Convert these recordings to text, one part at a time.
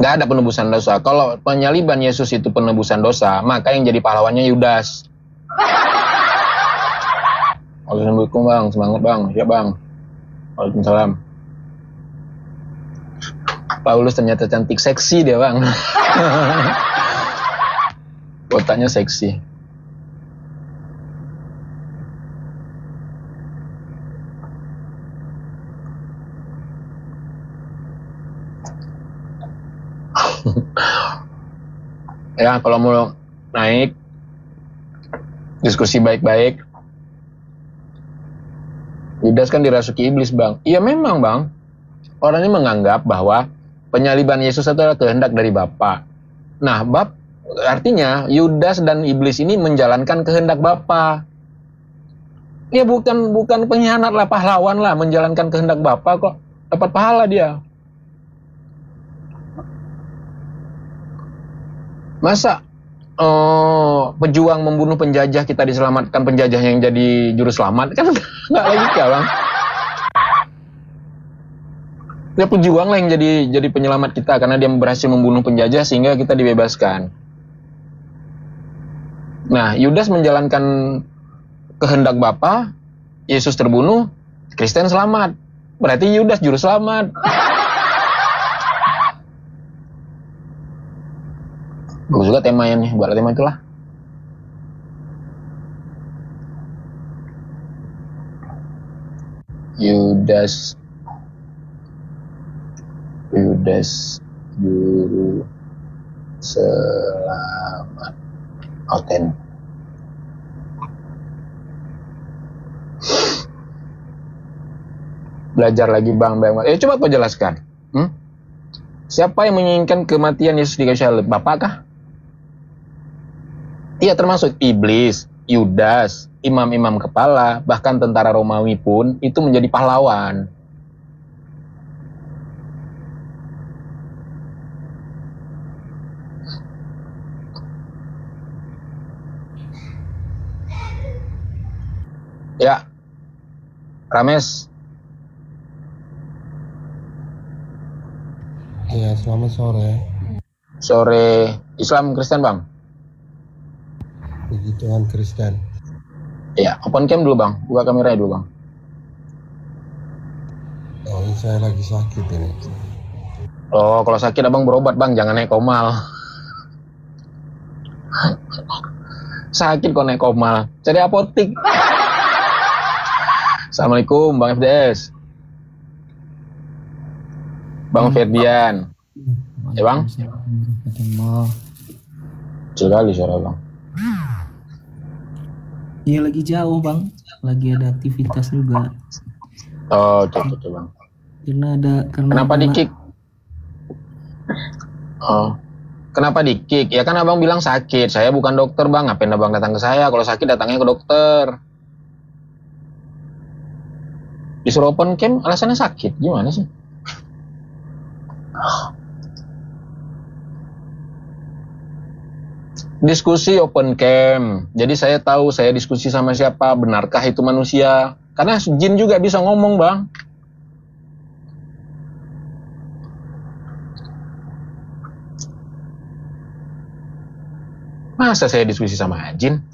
Nggak ada penebusan dosa. Kalau penyaliban Yesus itu penebusan dosa, maka yang jadi pahlawannya Yudas. Assalamualaikum bang, semangat bang, siap bang. Waalaikumsalam. Paulus ternyata cantik, seksi dia bang. Otaknya seksi. Ya, kalau mau naik, diskusi baik-baik. Yudas kan dirasuki iblis bang. Iya memang bang. Orang ini menganggap bahwa penyaliban Yesus itu adalah kehendak dari Bapa. Nah, artinya Yudas dan iblis ini menjalankan kehendak Bapa. Ya bukan pengkhianat lah, pahlawan lah, menjalankan kehendak Bapa kok. Dapat pahala dia. Masa pejuang membunuh penjajah kita diselamatkan penjajah yang jadi juru selamat? Kan nggak logika bang. Ya pejuang lah yang jadi penyelamat kita karena dia berhasil membunuh penjajah sehingga kita dibebaskan. Nah, Yudas menjalankan kehendak Bapa, Yesus terbunuh, Kristen selamat. Berarti Yudas juru selamat. Bagus juga temanya nih, buat tema itulah. Yudas juru selamat. Oten. Belajar lagi bang. Coba kau jelaskan. Siapa yang menginginkan kematian Yesus di kayu salib? Bapak kah? Iya, termasuk iblis, Yudas, imam-imam kepala, bahkan tentara Romawi pun itu menjadi pahlawan. Ya, Rames. Ya, selamat sore. Sore. Islam Kristen bang? Puji Tuhan Kristen. Ya, open cam dulu bang. Buka kameranya dulu bang. Oh, saya lagi sakit ini. Oh, kalau sakit abang berobat bang. Jangan naik komal. Sakit kok naik komal. Cari apotik. Assalamualaikum bang FDS. Bang Ferdian. Ya bang? Sekali suara bang. Iya lagi jauh bang, lagi ada aktivitas juga. Oh, betul bang. Kenapa di-kick? Oh, kenapa di-kick? Ya kan abang bilang sakit. Saya bukan dokter bang. Ngapain abang datang ke saya? Kalau sakit datangnya ke dokter. Disuruh open cam, alasannya sakit. Gimana sih? Diskusi open cam. Jadi saya tahu saya diskusi sama siapa, benarkah itu manusia. Karena jin juga bisa ngomong bang. Masa saya diskusi sama jin?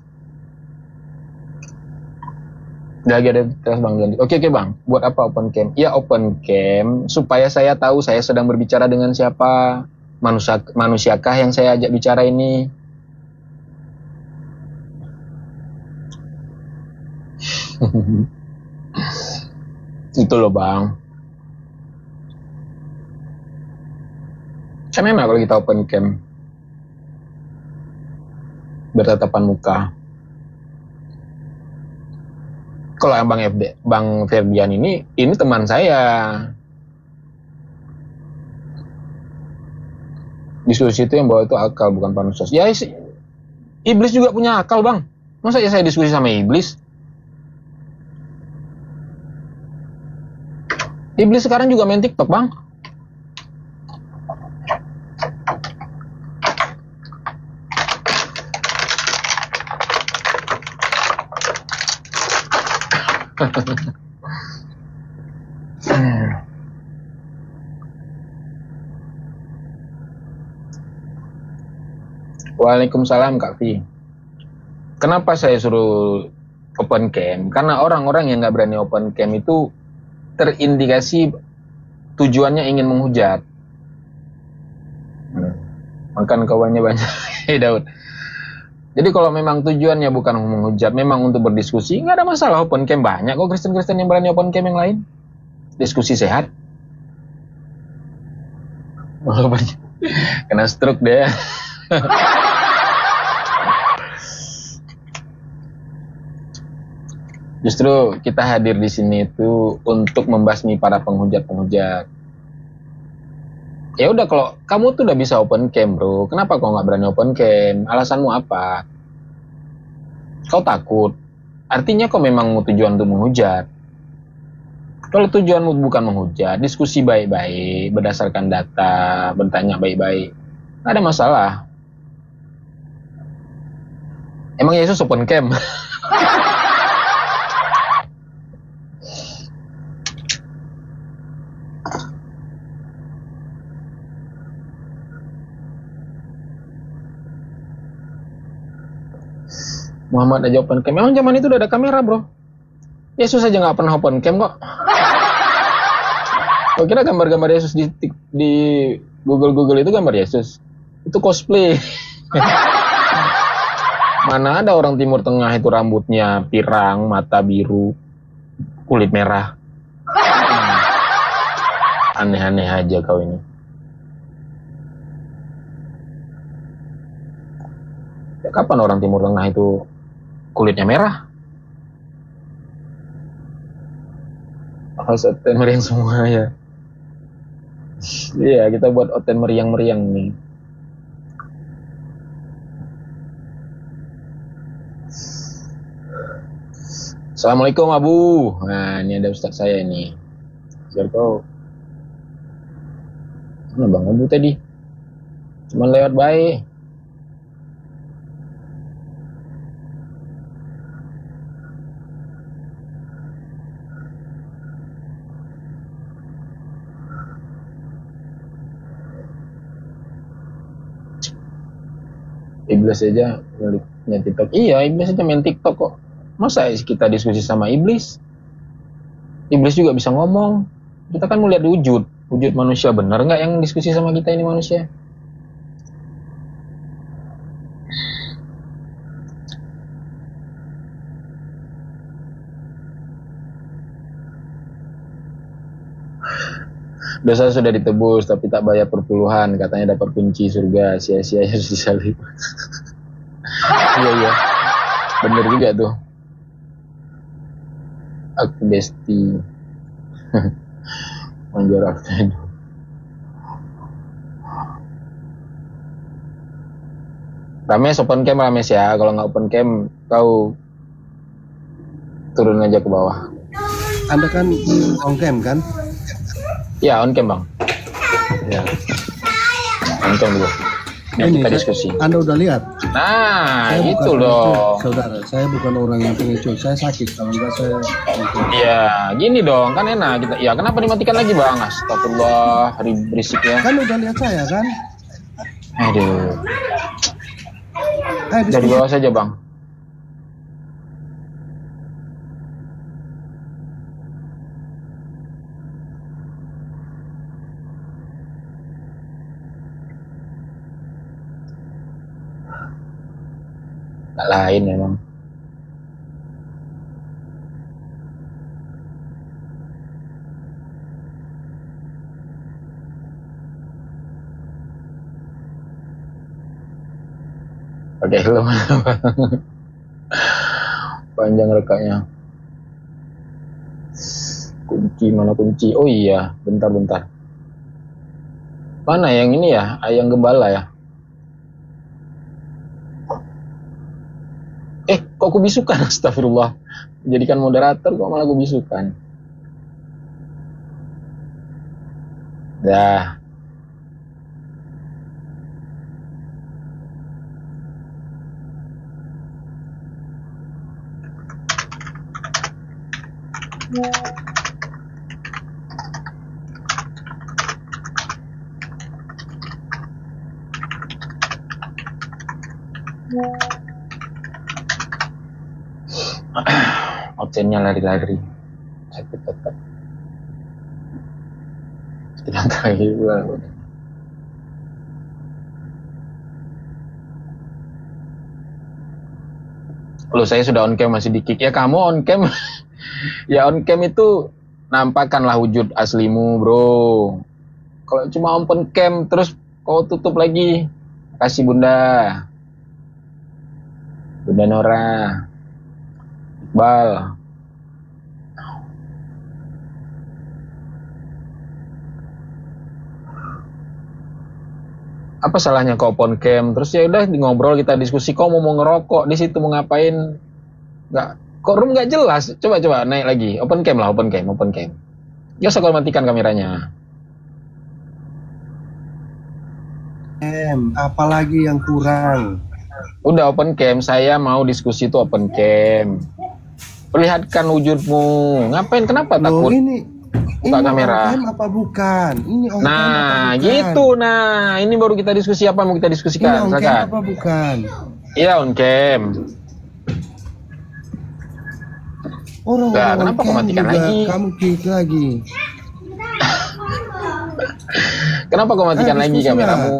Udah lagi ada terus bang. Oke bang, buat apa open cam? Ya open cam supaya saya tahu saya sedang berbicara dengan siapa. Manusiakah yang saya ajak bicara ini? Itu loh bang. Kan enak kalau kita open cam, bertatapan muka. Kalau Bang Ferdian ini teman saya. Diskusi itu yang bawa itu akal, bukan pansos. Ya iblis juga punya akal bang. Masa ya saya diskusi sama iblis? Iblis sekarang juga main TikTok bang. Waalaikumsalam Kak Fi. Kenapa saya suruh open cam? Karena orang-orang yang nggak berani open cam itu terindikasi tujuannya ingin menghujat. Makan kawannya banyak. Daud. Jadi kalau memang tujuannya bukan menghujat, memang untuk berdiskusi, nggak ada masalah open cam. Banyak kok Kristen-Kristen yang berani open cam yang lain. Diskusi sehat. Kena stroke deh. Justru kita hadir di sini itu untuk membasmi para penghujat-penghujat. Ya udah, kalau kamu tuh udah bisa open cam bro, kenapa kau nggak berani open cam? Alasanmu apa? Kau takut? Artinya kau memang mau tujuan untuk menghujat. Kalau tujuanmu bukan menghujat, diskusi baik-baik, berdasarkan data, bertanya baik-baik, nggak ada masalah. Emang Yesus open cam? Muhammad aja open cam. Memang zaman itu udah ada kamera bro. Yesus aja nggak pernah open cam kok. Kau kira gambar-gambar Yesus di Google itu gambar Yesus? Itu cosplay. Mana ada orang Timur Tengah itu rambutnya pirang, mata biru, kulit merah. Aneh-aneh aja kau ini. Ya, kapan orang Timur Tengah itu kulitnya merah? Harus oten meriang semua ya. Iya, kita buat oten meriang-meriang nih. Assalamualaikum Abu. Nah, ini ada Ustadz saya ini. Biar kau. Mana Bang Abu tadi? Cuman lewat baik. Iblis aja miliknya TikTok. Iya, iblis aja main TikTok kok. Masa kita diskusi sama iblis? Iblis juga bisa ngomong. Kita kan mau lihat wujud manusia, benar nggak yang diskusi sama kita ini manusia? Dosa sudah ditebus tapi tak bayar perpuluhan, katanya dapat kunci surga, sia-sia Yesus disalib. Iya, bener juga tuh. Aku besti. Manjaraknya. Rames open cam Rames ya, kalau nggak open cam kau turun aja ke bawah. Anda kan on cam kan? Ya, on cam bang. Ya, on cam dulu. Ya, Ini kita diskusi. Anda udah lihat? Nah, Saya itu bukan loh. pengecut, saudara. Saya bukan orang yang pengecut. Saya sakit. Kalau enggak saya. Iya, gini dong, kan enak kita. Ya, kenapa dimatikan lagi bang? Astagfirullah, berisiknya. Kan udah lihat saya kan? Aduh, Diskusi. dari bawah saja bang. Nggak lain memang. Pakai helm. Panjang rekanya. Kunci, mana kunci? Oh iya, bentar. Mana yang ini ya? Ayang gembala ya? Kok aku bisukan? Astagfirullah. Jadikan moderator kok malah aku bisukan. Dah. Ocennya lari-lari. Sakit tetap. Tidak terakhir. Loh, saya sudah on cam masih di kick. Ya kamu on cam. Ya on cam itu nampakkanlah wujud aslimu, bro. Kalau cuma open cam terus kau tutup lagi. Kasih Bunda. Bunda Nora. Iqbal. Apa salahnya kau open cam? Terus ya udah ngobrol, kita diskusi. Kau mau ngerokok di situ, mau ngapain? Nggak, kok room nggak jelas. Coba naik lagi. Open cam lah, open cam. Ya usah kau matikan kameranya. Apalagi yang kurang? Udah open cam, saya mau diskusi itu open cam. Perlihatkan wujudmu. Ngapain? Kenapa takut? Ini buka kamera. On cam apa bukan? Ini on cam Nah, apa bukan? gitu. Nah, ini baru kita diskusi apa mau kita diskusikan. Ini on cam apa bukan? Iya, on cam. Orang Nah, on kenapa kau cam matikan juga lagi? kamu klik lagi. Kenapa kau matikan lagi diskusi kameramu?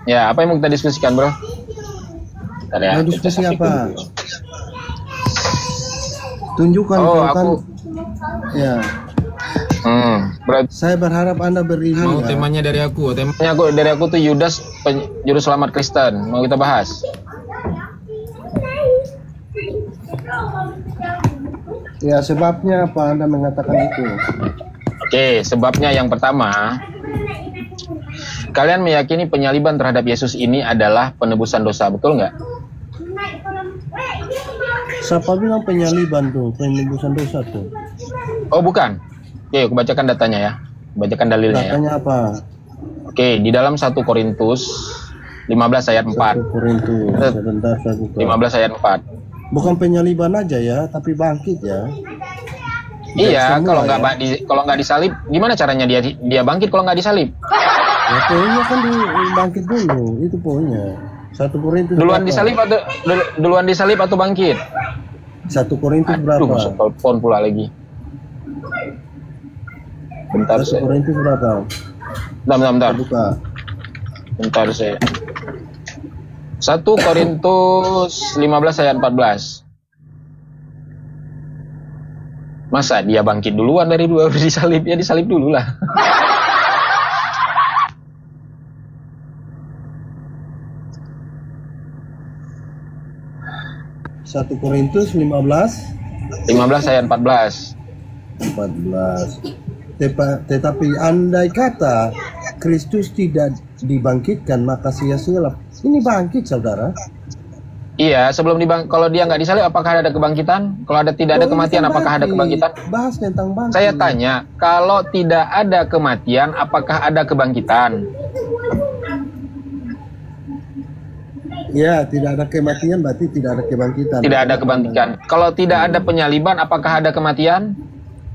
Ya, apa yang mau kita diskusikan, bro? Bentar ya, Mau kita diskusi sakit apa? dulu. Tunjukkan Oh, kalau aku. kan. Ya, Berarti saya berharap Anda beriman Mau ya. temanya dari aku, dari aku tuh Yudas, juru selamat Kristen. Mau kita bahas? Ya, sebabnya apa Anda mengatakan itu? Oke, sebabnya yang pertama, kalian meyakini penyaliban terhadap Yesus ini adalah penebusan dosa, betul nggak? Siapa bilang penyaliban tuh, penebusan dosa tuh? Oh, bukan. Oke, aku bacakan datanya ya. Bacakan dalilnya ya. Katanya apa? Oke, di dalam 1 Korintus 15 ayat 4. 1 Korintus, sebentar saya buka. 15 ayat 4. Bukan penyaliban aja ya, tapi bangkit ya. Iya, semua kalau ya. kalau nggak disalib, gimana caranya dia bangkit kalau nggak disalib? Ya, poinnya kan bangkit dulu, itu poinnya. 1 Korintus Duluan berapa? disalib atau bangkit? 1 Korintus Aduh, berapa? masuk telepon pula lagi. Bentar 1 saya. Korintus berapa? Bentar. Buka. Bentar saya. 1 Korintus 15 ayat 14. Masa dia bangkit duluan dari dua disalib? Ya disalib dulu lah. Satu Korintus 15 ayat 14. 14. Tetapi andai kata Kristus tidak dibangkitkan, maka sia-sialah. Ini bangkit, saudara. Iya, kalau dia nggak disalib, apakah ada kebangkitan? Kalau tidak ada kematian, apakah ada kebangkitan? Bahas tentang bangkit. Saya tanya, kalau tidak ada kematian, apakah ada kebangkitan? Ya, tidak ada kematian berarti tidak ada kebangkitan. Tidak ada kebangkitan. Kalau tidak ada penyaliban, apakah ada kematian?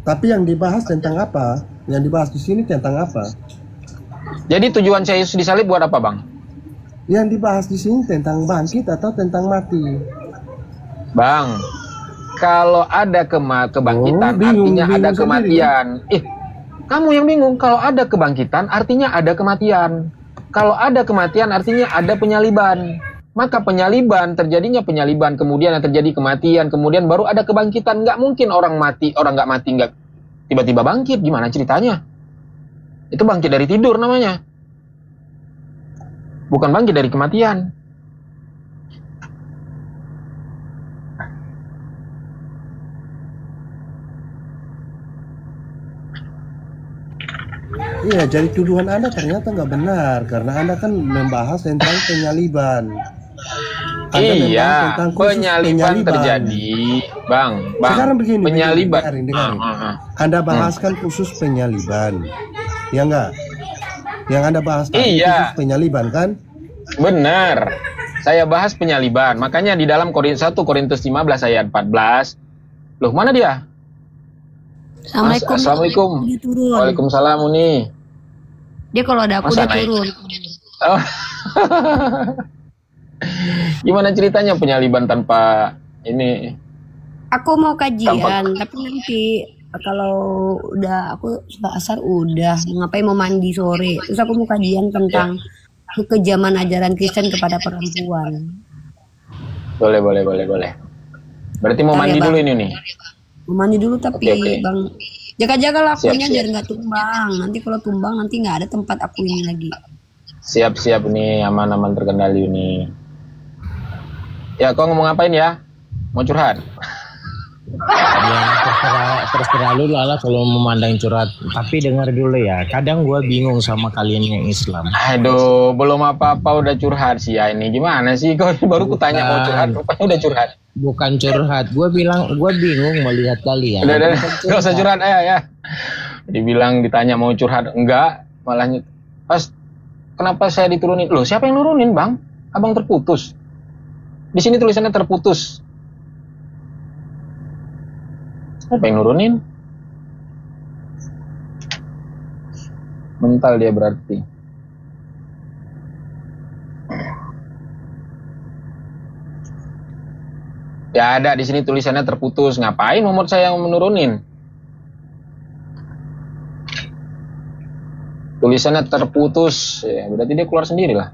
Tapi yang dibahas tentang apa? Yang dibahas di sini tentang apa? Jadi tujuan Yesus disalib buat apa, Bang? Yang dibahas di sini tentang bangkit atau tentang mati? Bang, kalau ada kebangkitan, artinya ada kematian. Kamu yang bingung. Kalau ada kebangkitan, artinya ada kematian. Kalau ada kematian, artinya ada penyaliban. Maka penyaliban, terjadinya penyaliban, kemudian yang terjadi kematian, kemudian baru ada kebangkitan. Nggak mungkin orang nggak mati, nggak tiba-tiba bangkit. Gimana ceritanya? Itu bangkit dari tidur namanya. Bukan bangkit dari kematian. Iya, jadi tuduhan Anda ternyata nggak benar karena Anda kan membahas tentang penyaliban. Anda membahas Iya, tentang khusus penyaliban terjadi, Bang. Sekarang begini, penyaliban. dengarin. Anda bahaskan khusus penyaliban, ya enggak? Yang Anda bahas tadi Iya. khusus penyaliban kan? Benar. Saya bahas penyaliban. Makanya di dalam 1 Korintus 15 ayat 14. Loh, mana dia? Assalamualaikum. Assalamualaikum. Dia turun. Waalaikumsalam, Uni. Dia kalau ada aku Masa dia naik? turun. Oh. Gimana ceritanya penyaliban tanpa ini? Aku mau kajian, tapi nanti kalau udah aku sudah asar udah ngapain mau mandi sore. Terus aku mau kajian tentang kekejaman ajaran Kristen kepada perempuan. Boleh. Berarti mau mandi dulu ini nih. Mau mandi dulu tapi Oke. Bang jaga-jaga lakunya Siap. biar nggak tumbang. Nanti kalau tumbang nanti nggak ada tempat aku ini lagi. Siap nih, aman-aman terkendali nih. Ya, kau ngomong ngapain ya? Mau curhat? Ya terserah lu lah kalau memandang curhat. Tapi dengar dulu ya. Kadang gue bingung sama kalian yang Islam. Aduh, belum apa-apa udah curhat sih ya ini. Gimana sih? Kau baru kutanya mau curhat, rupanya udah curhat. Bukan curhat. Gue bilang gue bingung melihat kalian. Udah, gak usah curhat ya. Dibilang ditanya mau curhat, enggak. Malah pas kenapa saya diturunin? Loh, siapa yang nurunin, Bang? Abang terputus. Di sini tulisannya terputus. Siapa yang nurunin? Mental dia berarti. Ya ada di sini tulisannya terputus. Ngapain nomor saya yang menurunin? Tulisannya terputus. Ya, berarti dia keluar sendiri lah.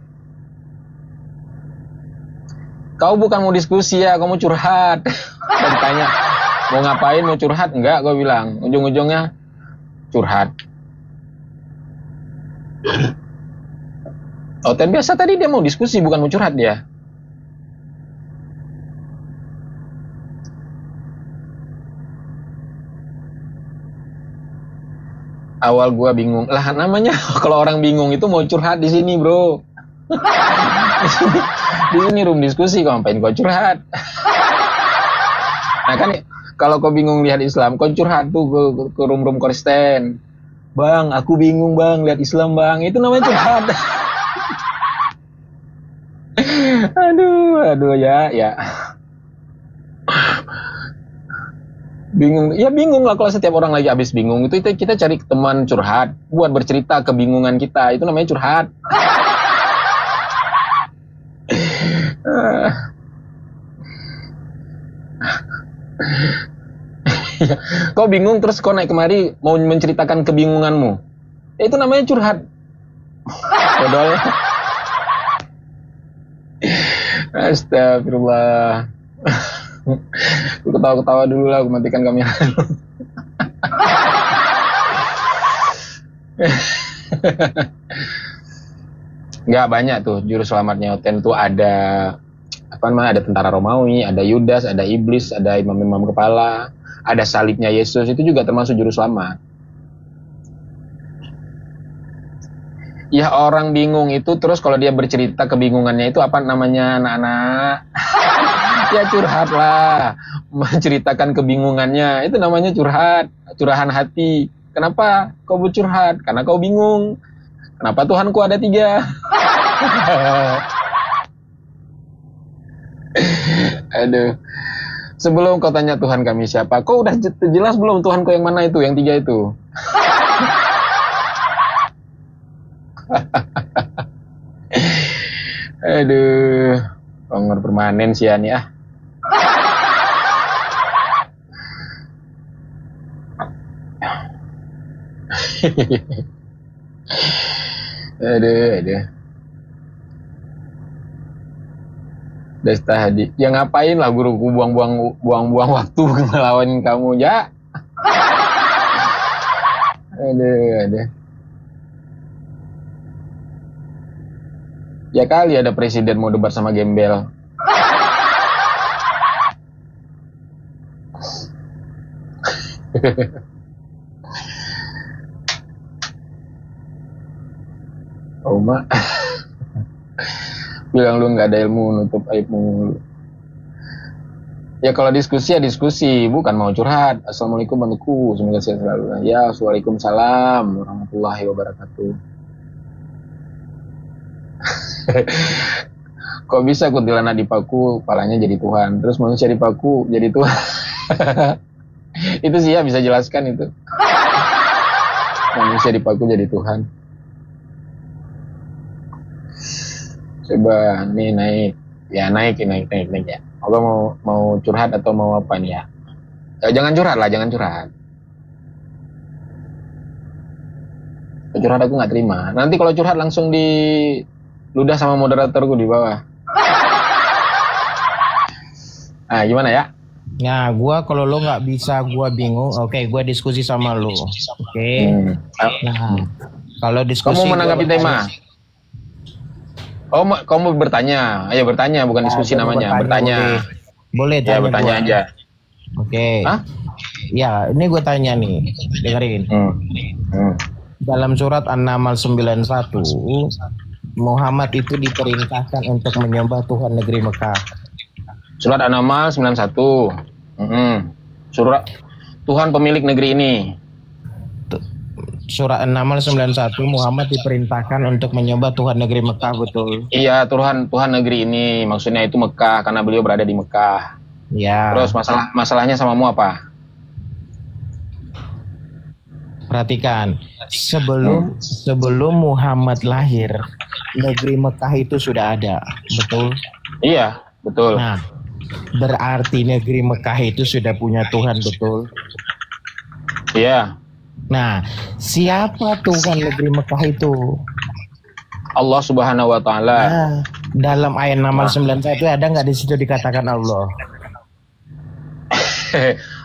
Kau bukan mau diskusi ya, kau mau curhat. Kau ditanya mau ngapain, mau curhat? Enggak, gue bilang. Ujung-ujungnya curhat. Oh, dan biasa tadi dia mau diskusi, bukan mau curhat dia. Awal gue bingung. Lah namanya kalau orang bingung itu mau curhat di sini, bro. Di sini room diskusi, kau ngapain kau curhat? Nah kan kalau kau bingung lihat Islam, kau curhat tuh ke room Kristen. Bang, aku bingung bang lihat Islam bang. Itu namanya curhat. aduh ya. Bingung, ya bingung lah kalau setiap orang lagi habis bingung itu kita cari teman curhat buat bercerita kebingungan kita, itu namanya curhat. Kau bingung terus kau naik kemari mau menceritakan kebingunganmu, itu namanya curhat. Bodoh. Astagfirullah. Aku ketawa-ketawa dulu lah, aku matikan kamera dulu. Nggak banyak tuh juru selamatnya Oten tuh ada apa namanya, ada tentara Romawi, ada Yudas, ada iblis, ada imam-imam kepala, ada salibnya Yesus, itu juga termasuk juru selamat. Ya orang bingung itu terus kalau dia bercerita kebingungannya itu apa namanya anak-anak? Ya curhat lah, menceritakan kebingungannya, itu namanya curhat, curahan hati. Kenapa kau bercurhat? Karena kau bingung. Kenapa Tuhanku ada 3? Aduh. Sebelum kau tanya Tuhan kami siapa, kau udah jelas belum Tuhan kau yang mana itu, yang 3 itu? Aduh, kongor permanen sih Ani ah. Aduh. Desta Hadi, ya ngapain lah guruku buang-buang waktu ngelawan kamu ya. Aduh. Ya kali ada presiden mau debat sama gembel. Oma bilang lu nggak ada ilmu, nutup aibmu mulu. Ya kalau diskusi ya diskusi, bukan mau curhat. Assalamualaikum bantuku, semoga sehat selalu. Ya, waalaikumsalam warahmatullahi wabarakatuh. Kok bisa kuntilanak dipaku, palanya jadi Tuhan, terus manusia dipaku jadi Tuhan? Itu sih ya bisa jelaskan itu. Manusia dipaku jadi Tuhan. Coba nih naik. Ya naik ya. Abang mau curhat atau mau apa nih ya? Jangan curhat lah, jangan curhat. Curhat aku nggak terima. Nanti kalau curhat langsung di ludah sama moderatorku di bawah. Ah, gimana ya? Nah, gua kalau lo nggak bisa, gua bingung. Oke, gua diskusi sama lo. Oke. Nah, kalau diskusi. Kamu menanggapi tema? Oh, kamu bertanya. Ayo bertanya, bukan diskusi namanya. Bertanya. Boleh ya, tanya bertanya gua. aja. Oke. Hah? Ya, ini gue tanya nih. Dengerin. Dalam surat An-Naml 91, Muhammad itu diperintahkan untuk menyembah Tuhan negeri Mekah. Surat An-Naml 91. Surat Tuhan pemilik negeri ini. Surat An-Naml 91, Muhammad diperintahkan untuk menyembah Tuhan negeri Mekah, betul? Iya, Tuhan negeri ini. Maksudnya itu Mekah karena beliau berada di Mekah. Ya. Terus masalahnya samamu apa? Perhatikan, sebelum Muhammad lahir, negeri Mekah itu sudah ada, betul? Iya, betul. Nah, berarti negeri Mekah itu sudah punya Tuhan, betul? Iya. Nah, siapa Tuhan negeri Mekah itu? Allah Subhanahu wa taala. Nah, dalam ayat An-Naml 91 ada nggak di situ dikatakan Allah?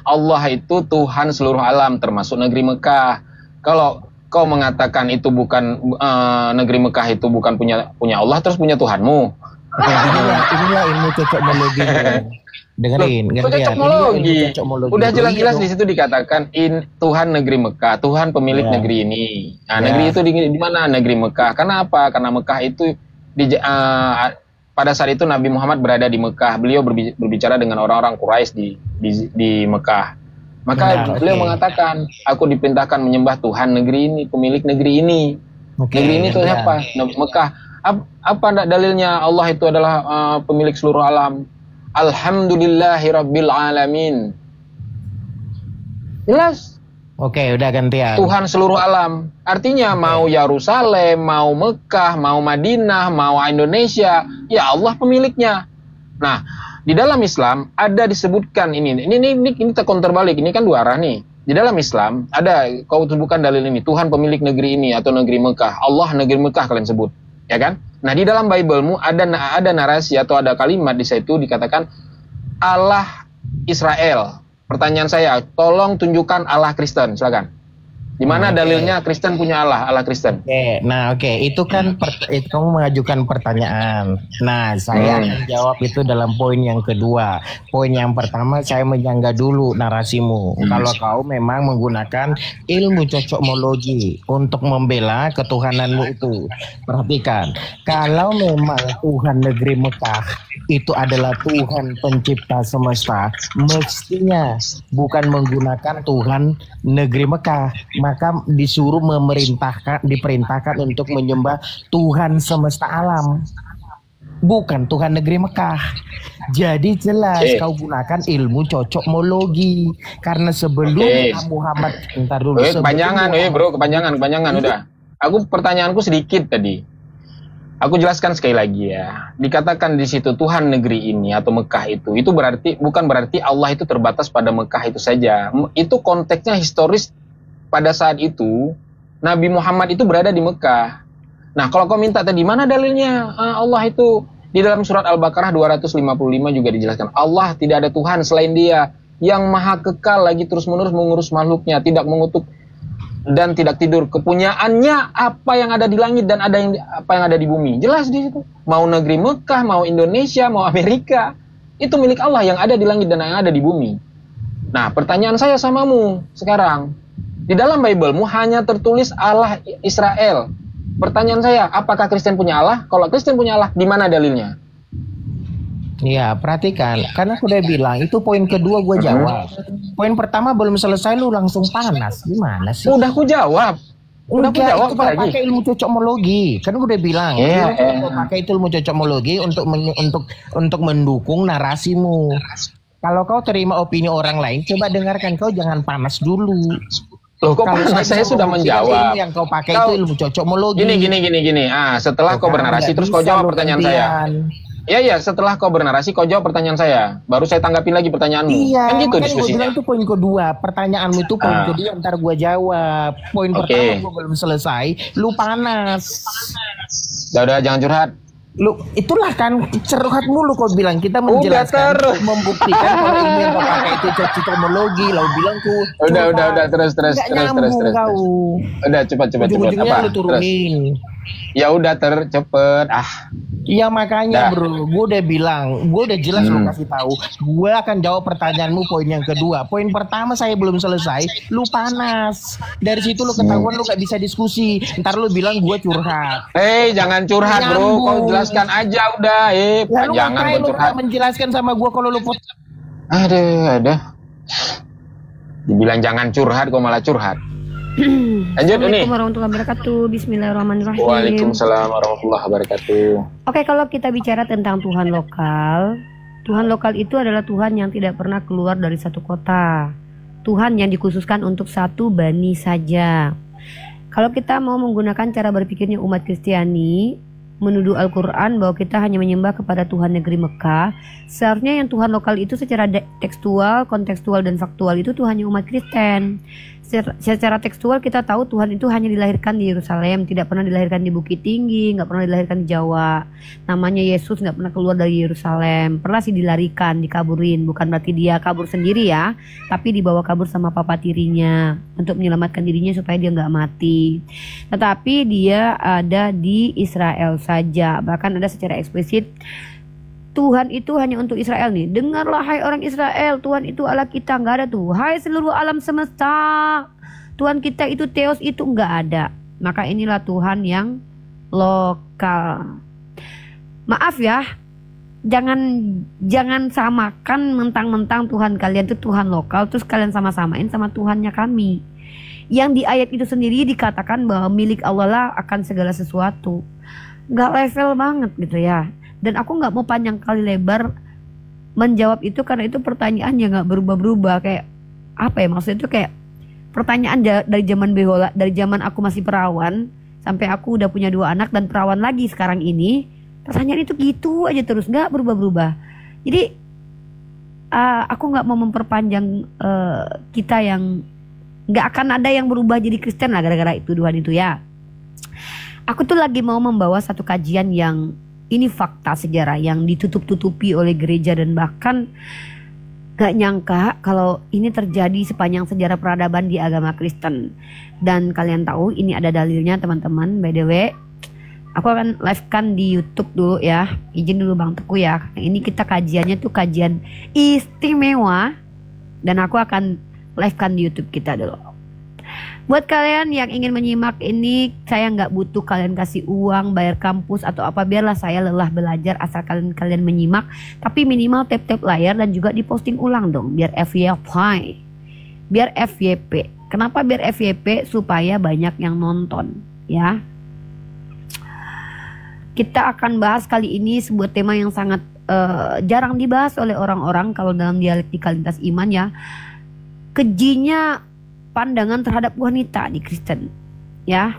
Allah itu Tuhan seluruh alam termasuk negeri Mekah. Kalau kau mengatakan itu bukan negeri Mekah itu bukan punya Allah terus punya Tuhanmu. Inilah ilmu cocokmologi. Dengerin, cocokmologi. Udah jelas-jelas di situ dikatakan Tuhan negeri Mekah, Tuhan pemilik negeri ini. Nah, negeri itu di mana? Negeri Mekah. Kenapa? Karena Mekah itu pada saat itu Nabi Muhammad berada di Mekah. Beliau berbicara dengan orang-orang Quraisy di Mekah. Maka beliau mengatakan, aku diperintahkan menyembah Tuhan negeri ini, pemilik negeri ini. Negeri ini itu siapa? Mekah. Apa dalilnya Allah itu adalah pemilik seluruh alam? Alhamdulillahirabbil alamin. Jelas. Oke, udah gantian. Tuhan seluruh alam. Artinya mau Yerusalem, mau Mekah, mau Madinah, mau Indonesia, ya Allah pemiliknya. Nah, di dalam Islam ada disebutkan ini tekon terbalik. Ini kan dua arah nih. Di dalam Islam ada kau sebutkan dalil ini, Tuhan pemilik negeri ini atau negeri Mekah. Allah negeri Mekah kalian sebut. Ya kan? Nah, di dalam Bible-mu ada narasi atau ada kalimat di situ dikatakan Allah Israel. Pertanyaan saya, tolong tunjukkan Allah Kristen, silakan. Di mana dalilnya Kristen punya Allah Kristen? Itu kan itu kamu mengajukan pertanyaan. Nah, saya akan jawab itu dalam poin yang kedua. Poin yang pertama saya menyangga dulu narasimu. Kalau kau memang menggunakan ilmu cocokmologi untuk membela ketuhananmu itu. Perhatikan, kalau memang Tuhan negeri Mekah itu adalah Tuhan pencipta semesta, mestinya bukan menggunakan Tuhan negeri Mekah, maka diperintahkan untuk menyembah Tuhan semesta alam, bukan Tuhan negeri Mekah. Jadi jelas kau gunakan ilmu cocokmologi karena sebelum Muhammad kepanjangan udah. Pertanyaanku sedikit tadi. Aku jelaskan sekali lagi ya. Dikatakan di situ Tuhan negeri ini atau Mekah itu bukan berarti Allah itu terbatas pada Mekah itu saja. Itu konteksnya historis pada saat itu Nabi Muhammad itu berada di Mekah. Nah, kalau kau minta tadi mana dalilnya Allah itu di dalam surat Al-Baqarah 255 juga dijelaskan Allah tidak ada Tuhan selain Dia yang maha kekal lagi terus-menerus mengurus makhluknya, tidak mengutuk dan tidak tidur. Kepunyaannya apa yang ada di langit dan apa yang ada di bumi. Jelas di situ. Mau negeri Mekah, mau Indonesia, mau Amerika, itu milik Allah yang ada di langit dan yang ada di bumi. Nah, pertanyaan saya samamu sekarang. Di dalam Bible-mu hanya tertulis Allah Israel. Pertanyaan saya, apakah Kristen punya Allah? Kalau Kristen punya Allah, di mana dalilnya? Iya, perhatikan. Karena aku udah bilang, itu poin kedua gue jawab. Poin pertama belum selesai, lu langsung panas. Gimana sih? Udah aku jawab. Itu pakai ilmu cocokmologi. Kan gue udah bilang, pakai itu ilmu cocokmologi untuk mendukung narasimu. Kalau kau terima opini orang lain, coba dengarkan. Kau jangan panas dulu. Loh, kok panas? Saya sudah menjawab. Yang kau pakai itu ilmu cocokmologi. Gini. Setelah kau bernarasi, terus kau jawab pertanyaan saya. Iya, setelah kau bernarasi, kau jawab pertanyaan saya. Baru saya tanggapin lagi pertanyaanmu. Iya, Kan gitu makanya gue diskusinya. bilang itu poin kedua. Pertanyaanmu itu poin Ah. kedua, ntar gue jawab. Poin Oke. pertama gue belum selesai, lu panas. Udah, jangan curhat. Lu itulah kan curhat mulu kau bilang kita Udah, menjelaskan, terus. membuktikan kalau ilmu yang kau pakai itu cocokologi. Lalu bilang ku Udah, terus. Nggak nyambung kau. Udah, cepat. Ujung-ujungnya Apa? lu Terus. turunin. Ya udah, cepet. Iya makanya Dah. bro, gue udah bilang, gue udah jelas lu kasih tahu, gue akan jawab pertanyaanmu poin yang kedua. Poin pertama saya belum selesai, lu panas. Dari situ lu ketahuan lu gak bisa diskusi. Ntar lu bilang gue curhat. Jangan curhat bro. Nyambung. Kau jelaskan aja udah. Ya lu Jangan ngapain kau lu curhat. gak menjelaskan sama gue kalau lu Ada. Dibilang jangan curhat, kau malah curhat. Lanjut Assalamualaikum Uni. warahmatullahi wabarakatuh. Bismillahirrahmanirrahim. Waalaikumsalam warahmatullahi wabarakatuh. Oke, kalau kita bicara tentang Tuhan lokal itu adalah Tuhan yang tidak pernah keluar dari satu kota. Tuhan yang dikhususkan untuk satu bani saja. Kalau kita mau menggunakan cara berpikirnya umat Kristiani, menuduh Al-Quran bahwa kita hanya menyembah kepada Tuhan negeri Mekah, seharusnya yang Tuhan lokal itu secara tekstual, kontekstual, dan faktual itu Tuhannya umat Kristen. Secara tekstual kita tahu Tuhan itu hanya dilahirkan di Yerusalem, tidak pernah dilahirkan di Bukit Tinggi, nggak pernah dilahirkan di Jawa. Namanya Yesus nggak pernah keluar dari Yerusalem, pernah sih dilarikan, dikaburin, bukan berarti dia kabur sendiri ya, tapi dibawa kabur sama papa tirinya untuk menyelamatkan dirinya supaya dia nggak mati. Tetapi dia ada di Israel saja, bahkan ada secara eksplisit Tuhan itu hanya untuk Israel nih. Dengarlah hai orang Israel, Tuhan itu Allah kita, nggak ada tuh. Hai seluruh alam semesta, Tuhan kita itu Theos itu nggak ada. Maka inilah Tuhan yang lokal. Maaf ya, jangan samakan mentang-mentang Tuhan kalian itu Tuhan lokal, terus kalian sama-samain sama Tuhannya kami. Yang di ayat itu sendiri dikatakan bahwa milik Allah lah akan segala sesuatu. Nggak level banget gitu ya. Dan aku nggak mau panjang kali lebar menjawab itu karena itu pertanyaan yang nggak berubah-berubah. Kayak apa ya, maksudnya itu kayak pertanyaan dari zaman behola, dari zaman aku masih perawan sampai aku udah punya 2 anak dan perawan lagi sekarang ini, pertanyaan itu gitu aja terus, nggak berubah-berubah. Jadi aku nggak mau memperpanjang kita yang nggak akan ada yang berubah jadi Kristen lah gara-gara itu Tuhan itu ya. Aku tuh lagi mau membawa satu kajian yang ini fakta sejarah yang ditutup-tutupi oleh gereja dan bahkan gak nyangka kalau ini terjadi sepanjang sejarah peradaban di agama Kristen. Dan kalian tahu ini ada dalilnya teman-teman. By the way, aku akan live-kan di YouTube dulu ya. Izin dulu Bang Teguh ya. Ini kita kajiannya tuh kajian istimewa dan aku akan live-kan di YouTube kita dulu. Buat kalian yang ingin menyimak ini, saya nggak butuh kalian kasih uang, bayar kampus atau apa, biarlah saya lelah belajar asal kalian menyimak. Tapi minimal tap-tap layar dan juga diposting ulang dong, biar FYP. Biar FYP. Kenapa biar FYP? Supaya banyak yang nonton ya. Kita akan bahas kali ini sebuah tema yang sangat jarang dibahas oleh orang-orang kalau dalam dialektikalitas iman ya. Kejinya pandangan terhadap wanita di Kristen ya.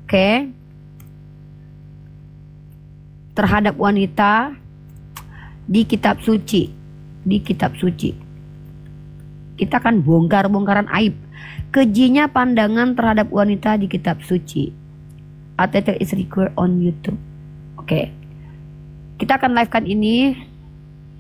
Oke. Terhadap wanita di kitab suci. Di kitab suci kita akan bongkaran aib kejinya pandangan terhadap wanita di kitab suci. Artikel is required on YouTube. Oke. Kita akan live-kan ini.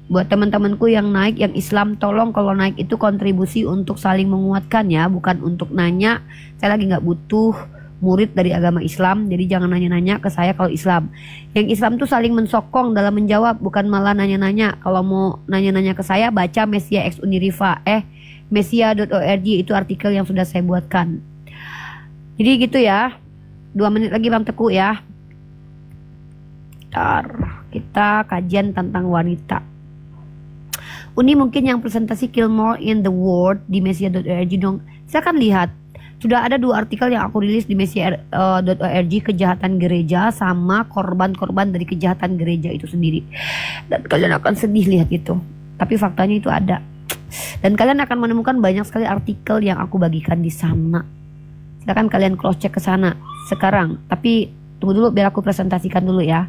Buat teman-temanku yang naik, yang Islam, tolong kalau naik itu kontribusi untuk saling menguatkan ya, bukan untuk nanya. Saya lagi nggak butuh murid dari agama Islam, jadi jangan nanya-nanya ke saya kalau Islam. Yang Islam tuh saling mensokong dalam menjawab, bukan malah nanya-nanya. Kalau mau nanya-nanya ke saya, baca Mesia X Uniriva, mesia.org, itu artikel yang sudah saya buatkan. Jadi gitu ya. 2 menit lagi Bang Teguh ya. Ntar kita kajian tentang wanita. Uni mungkin yang presentasi Kill More in the World di mesia.org dong. Saya akan lihat. Sudah ada 2 artikel yang aku rilis di mesia.org, kejahatan gereja sama korban-korban dari kejahatan gereja itu sendiri. Dan kalian akan sedih lihat itu. Tapi faktanya itu ada. Dan kalian akan menemukan banyak sekali artikel yang aku bagikan di sana. Silakan kalian cross check ke sana sekarang. Tapi tunggu dulu biar aku presentasikan dulu ya.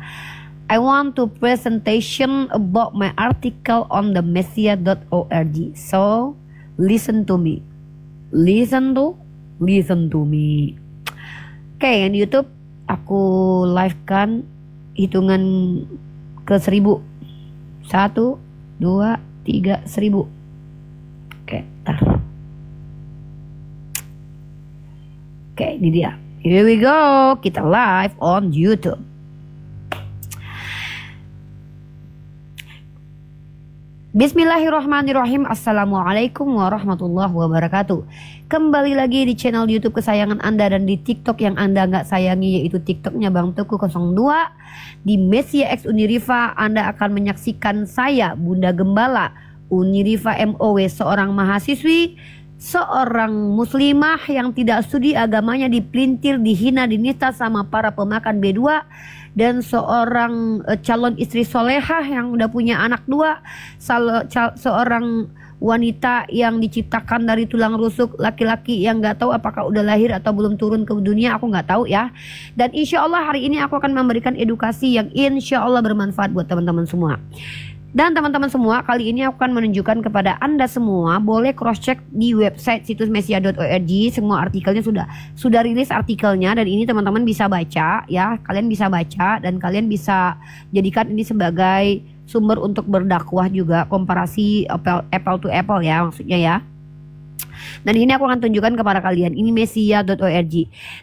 I want to presentation about my article on the Messiah.org. So listen to me. Listen to me. Oke, yang di YouTube aku live kan hitungan ke 1000. 1, 2, 3, 1000. Oke, tar. Oke, ini dia. Here we go. Kita live on YouTube. Bismillahirrahmanirrahim. Assalamualaikum warahmatullahi wabarakatuh. Kembali lagi di channel YouTube kesayangan Anda dan di TikTok yang Anda nggak sayangi, yaitu TikToknya Bang Teguh 02. Di Messiah X Uniriva Anda akan menyaksikan saya, Bunda Gembala Uniriva MOW, seorang mahasiswi, seorang muslimah yang tidak studi agamanya, dipelintir, dihina, dinista sama para pemakan B2, dan seorang calon istri solehah yang udah punya anak 2, seorang wanita yang diciptakan dari tulang rusuk laki-laki yang nggak tahu apakah udah lahir atau belum turun ke dunia, aku nggak tahu ya. Dan insya Allah hari ini aku akan memberikan edukasi yang insya Allah bermanfaat buat teman-teman semua. Dan teman-teman semua, kali ini aku akan menunjukkan kepada Anda semua, boleh cross check di website situs Messiah.org. Semua artikelnya sudah rilis artikelnya, dan ini teman-teman bisa baca ya. Kalian bisa baca dan kalian bisa jadikan ini sebagai sumber untuk berdakwah juga, komparasi apple to apple ya maksudnya ya. Dan ini aku akan tunjukkan kepada kalian. Ini Messiah.org.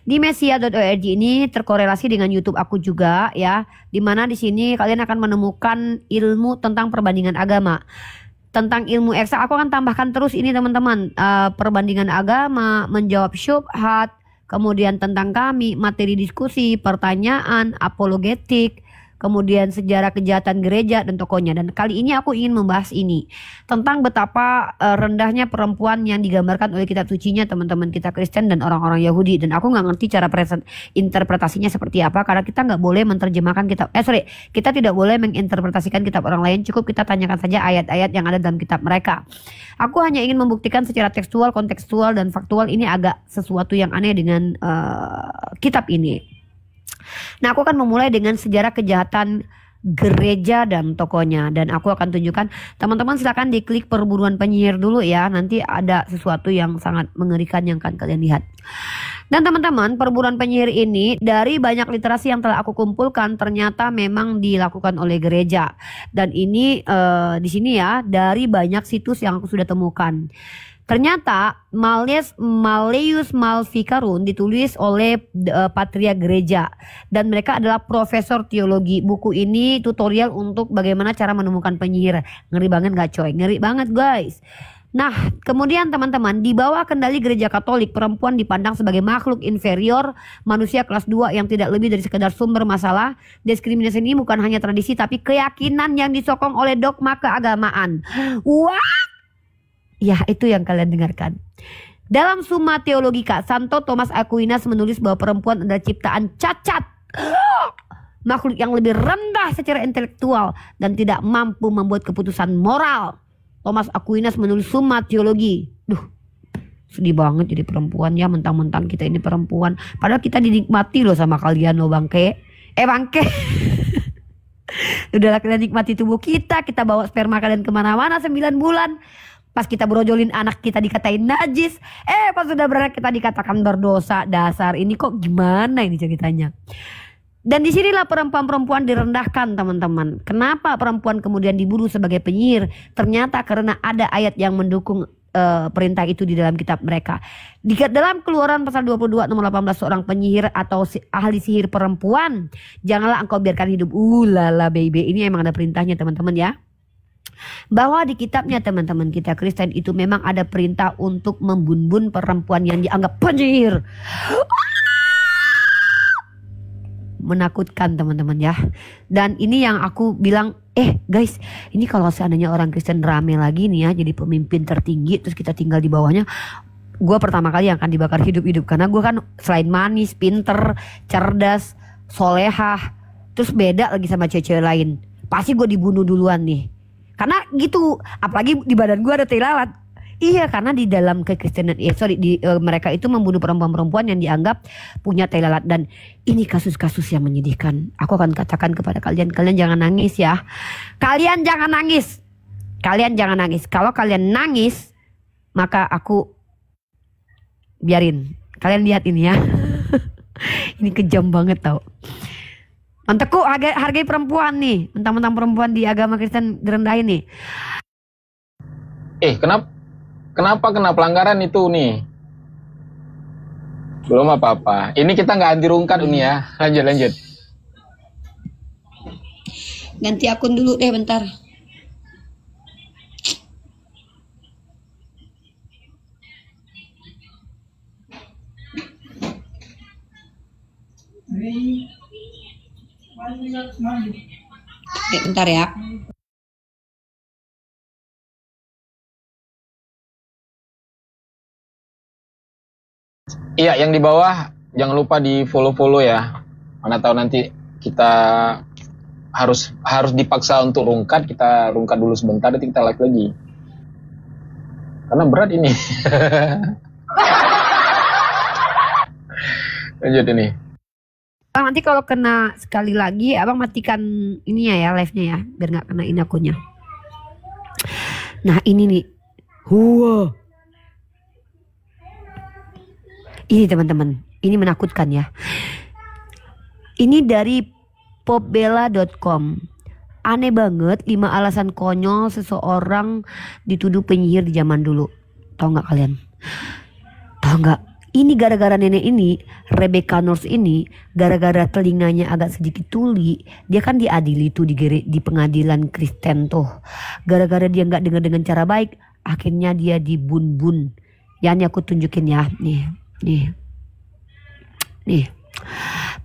Di Messiah.org ini terkorelasi dengan YouTube aku juga ya. Dimana di sini kalian akan menemukan ilmu tentang perbandingan agama. Tentang ilmu eksak aku akan tambahkan terus ini teman-teman. Perbandingan agama, menjawab syubhat, kemudian tentang kami, materi diskusi, pertanyaan, apologetik, kemudian sejarah kejahatan gereja dan tokohnya. Dan kali ini aku ingin membahas ini tentang betapa rendahnya perempuan yang digambarkan oleh kitab sucinya teman-teman kita Kristen dan orang-orang Yahudi. Dan aku nggak ngerti cara interpretasinya seperti apa, karena kita nggak boleh menerjemahkan kitab. Kita tidak boleh menginterpretasikan kitab orang lain. Cukup kita tanyakan saja ayat-ayat yang ada dalam kitab mereka. Aku hanya ingin membuktikan secara tekstual, kontekstual, dan faktual ini agak sesuatu yang aneh dengan kitab ini. Nah, aku akan memulai dengan sejarah kejahatan gereja dan tokonya. Dan aku akan tunjukkan, teman-teman silakan diklik perburuan penyihir dulu ya. Nanti ada sesuatu yang sangat mengerikan yang akan kalian lihat. Dan teman-teman, perburuan penyihir ini dari banyak literasi yang telah aku kumpulkan ternyata memang dilakukan oleh gereja. Dan ini di sini ya, dari banyak situs yang aku sudah temukan. Ternyata Malleus Maleficarum ditulis oleh Patria Gereja, dan mereka adalah profesor teologi. Buku ini tutorial untuk bagaimana cara menemukan penyihir. Ngeri banget gak coy? Ngeri banget guys. Nah, kemudian teman-teman, di bawah kendali gereja Katolik, perempuan dipandang sebagai makhluk inferior, manusia kelas 2 yang tidak lebih dari sekedar sumber masalah. Diskriminasi ini bukan hanya tradisi, tapi keyakinan yang disokong oleh dogma keagamaan. Wah! Ya, itu yang kalian dengarkan. Dalam Summa Theologica, Santo Thomas Aquinas menulis bahwa perempuan adalah ciptaan cacat, makhluk yang lebih rendah secara intelektual dan tidak mampu membuat keputusan moral. Thomas Aquinas menulis Summa Theologi. Sedih banget jadi perempuan ya, mentang-mentang kita ini perempuan. Padahal kita dinikmati loh sama kalian loh bangke. Bangke. Udahlah, kalian nikmati tubuh kita bawa sperma kalian kemana-mana 9 bulan. Pas kita brojolin anak kita dikatain najis. Pas sudah beranak kita dikatakan berdosa. Dasar ini kok gimana ini ceritanya. Dan disinilah perempuan-perempuan direndahkan teman-teman. Kenapa perempuan kemudian dibunuh sebagai penyihir? Ternyata karena ada ayat yang mendukung perintah itu di dalam kitab mereka. Di dalam Keluaran pasal 22 nomor 18, seorang penyihir atau ahli sihir perempuan, janganlah engkau biarkan hidup. Lala baby, ini emang ada perintahnya teman-teman ya. Bahwa di kitabnya teman-teman kita Kristen itu memang ada perintah untuk membun-bun perempuan yang dianggap penyihir. Menakutkan teman-teman ya. Dan ini yang aku bilang, guys, ini kalau seandainya orang Kristen rame lagi nih ya, jadi pemimpin tertinggi, terus kita tinggal di bawahnya, gue pertama kali yang akan dibakar hidup-hidup. Karena gue kan selain manis, pinter, cerdas, solehah, terus beda lagi sama cewek lain, pasti gue dibunuh duluan nih. Karena gitu, apalagi di badan gue ada tai lalat. Iya, karena di dalam kekristenan, mereka itu membunuh perempuan-perempuan yang dianggap punya tai lalat. Dan ini kasus-kasus yang menyedihkan. Aku akan katakan kepada kalian, kalian jangan nangis ya. Kalian jangan nangis. Kalian jangan nangis. Kalau kalian nangis, maka aku biarin. Kalian lihat ini ya. Ini kejam banget tau. Manteku hargai perempuan nih. Mentang-mentang perempuan di agama Kristen direndahin nih. Kenapa kena pelanggaran itu nih? Belum apa-apa. Ini kita nggak anti rungkat ini ya. Lanjut. Ganti akun dulu deh bentar. Oke, bentar ya. Iya, yang di bawah jangan lupa di follow ya. Mana tahu nanti kita harus dipaksa untuk rungkat, kita rungkat dulu sebentar, nanti kita live lagi. Karena berat ini. Lanjut ini. Bang, nanti kalau kena sekali lagi, abang matikan ininya ya, live-nya ya, biar nggak kena ini akunnya. Nah ini nih, ini teman-teman, ini menakutkan ya. Ini dari popbella.com. Aneh banget 5 alasan konyol seseorang dituduh penyihir di zaman dulu. Tahu nggak kalian? Tahu nggak? Ini gara-gara nenek ini, Rebecca Nurse ini, gara-gara telinganya agak sedikit tuli, dia kan diadili tuh di pengadilan Kristen tuh. Gara-gara dia nggak dengar dengan cara baik, akhirnya dia dibun-bun. Ya ini aku tunjukin ya, nih.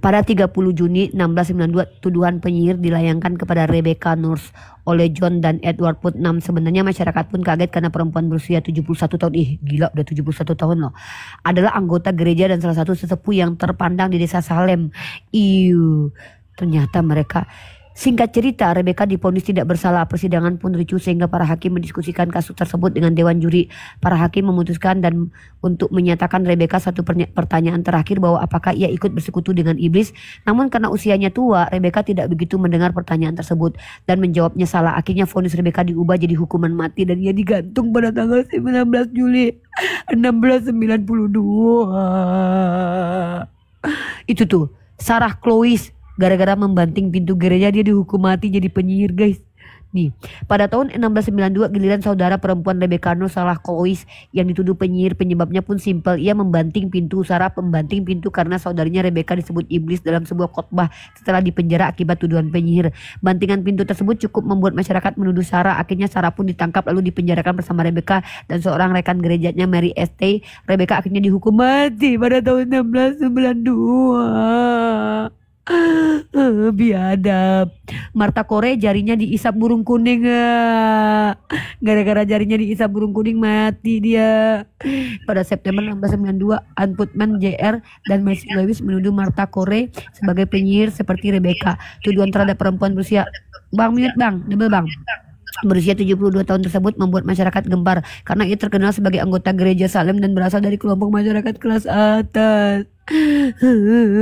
Pada 30 Juni 1692 tuduhan penyihir dilayangkan kepada Rebecca Nurse oleh John dan Edward Putnam. Sebenarnya masyarakat pun kaget karena perempuan berusia 71 tahun, gila udah 71 tahun loh, adalah anggota gereja dan salah satu sesepuh yang terpandang di desa Salem. Ternyata mereka. Singkat cerita, Rebecca divonis tidak bersalah. Persidangan pun ricuh sehingga para hakim mendiskusikan kasus tersebut dengan dewan juri. Para hakim memutuskan dan untuk menyatakan Rebecca satu pertanyaan terakhir bahwa apakah ia ikut bersekutu dengan iblis. Namun karena usianya tua, Rebecca tidak begitu mendengar pertanyaan tersebut dan menjawabnya salah. Akhirnya vonis Rebecca diubah jadi hukuman mati dan ia digantung pada tanggal 19 Juli 1692. Itu tuh Sarah Clois. Gara-gara membanting pintu gereja dia dihukum mati jadi penyihir guys. Nih, pada tahun 1692 giliran saudara perempuan Rebecca Nurse Sarah Clois yang dituduh penyihir. Penyebabnya pun simpel, ia membanting pintu. Sarah pembanting pintu karena saudarinya Rebecca disebut iblis dalam sebuah khotbah setelah dipenjara akibat tuduhan penyihir. Bantingan pintu tersebut cukup membuat masyarakat menuduh Sarah. Akhirnya Sarah pun ditangkap lalu dipenjarakan bersama Rebecca dan seorang rekan gerejanya Mary St. Rebecca akhirnya dihukum mati pada tahun 1692. Biadab. Martha Corey jarinya diisap burung kuning. Gara-gara jarinya diisap burung kuning mati dia. Pada September 1692 Ann Putnam Jr. dan Mercy Lewis menuduh Martha Corey sebagai penyihir seperti Rebecca. Tuduhan terhadap perempuan berusia berusia 72 tahun tersebut membuat masyarakat gempar karena ia terkenal sebagai anggota gereja Salem dan berasal dari kelompok masyarakat kelas atas.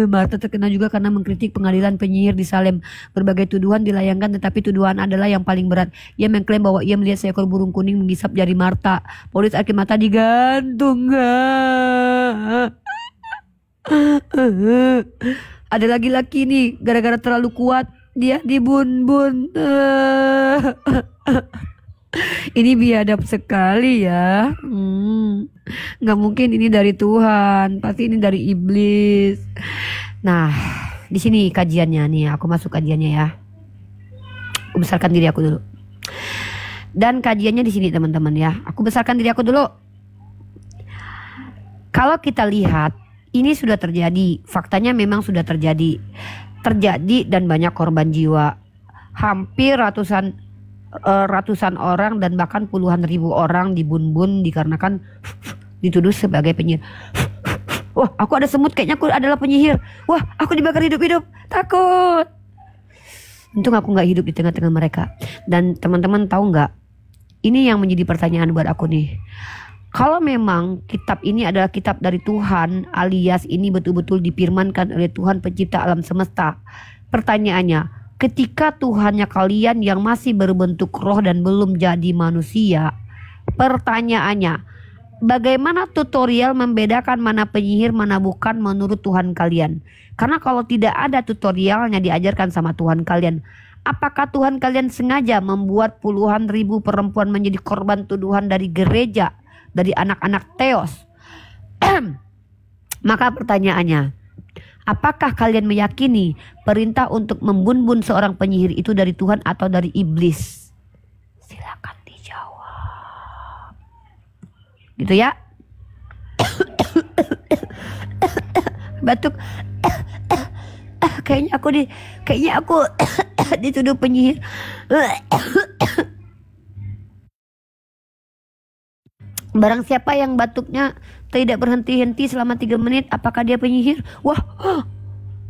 Martha terkenal juga karena mengkritik pengadilan penyihir di Salem. Berbagai tuduhan dilayangkan, tetapi tuduhan adalah yang paling berat. Ia mengklaim bahwa ia melihat seekor burung kuning menghisap jari Martha. Polis akhir Martha digantung. Ada lagi-laki nih, gara-gara terlalu kuat dia dibun-bun. Ini biadab sekali ya. Nggak mungkin ini dari Tuhan, pasti ini dari iblis. Nah, di sini kajiannya nih, aku masuk kajiannya ya. Aku besarkan diri aku dulu. Dan kajiannya di sini teman-teman ya. Aku besarkan diri aku dulu. Kalau kita lihat, ini sudah terjadi. Faktanya memang sudah terjadi dan banyak korban jiwa. Hampir ratusan orang dan bahkan puluhan ribu orang dibun-bun dikarenakan dituduh sebagai penyihir. Wah, aku ada semut, kayaknya aku adalah penyihir. Wah, aku dibakar hidup-hidup, takut. Untung aku nggak hidup di tengah-tengah mereka. Dan teman-teman tahu nggak, Ini yang menjadi pertanyaan buat aku nih. Kalau memang kitab ini adalah kitab dari Tuhan, alias ini betul-betul difirmankan oleh Tuhan pencipta alam semesta. Pertanyaannya, ketika Tuhannya kalian yang masih berbentuk roh dan belum jadi manusia, pertanyaannya, bagaimana tutorial membedakan mana penyihir, mana bukan menurut Tuhan kalian? Karena kalau tidak ada tutorialnya diajarkan sama Tuhan kalian, apakah Tuhan kalian sengaja membuat puluhan ribu perempuan menjadi korban tuduhan dari gereja, dari anak-anak Theos? Maka pertanyaannya, apakah kalian meyakini perintah untuk membun-bun seorang penyihir itu dari Tuhan atau dari iblis? Silakan dijawab. Gitu ya. Batuk. Kayaknya aku dituduh penyihir. Barang siapa yang batuknya tidak berhenti-henti selama 3 menit, apakah dia penyihir? Wah,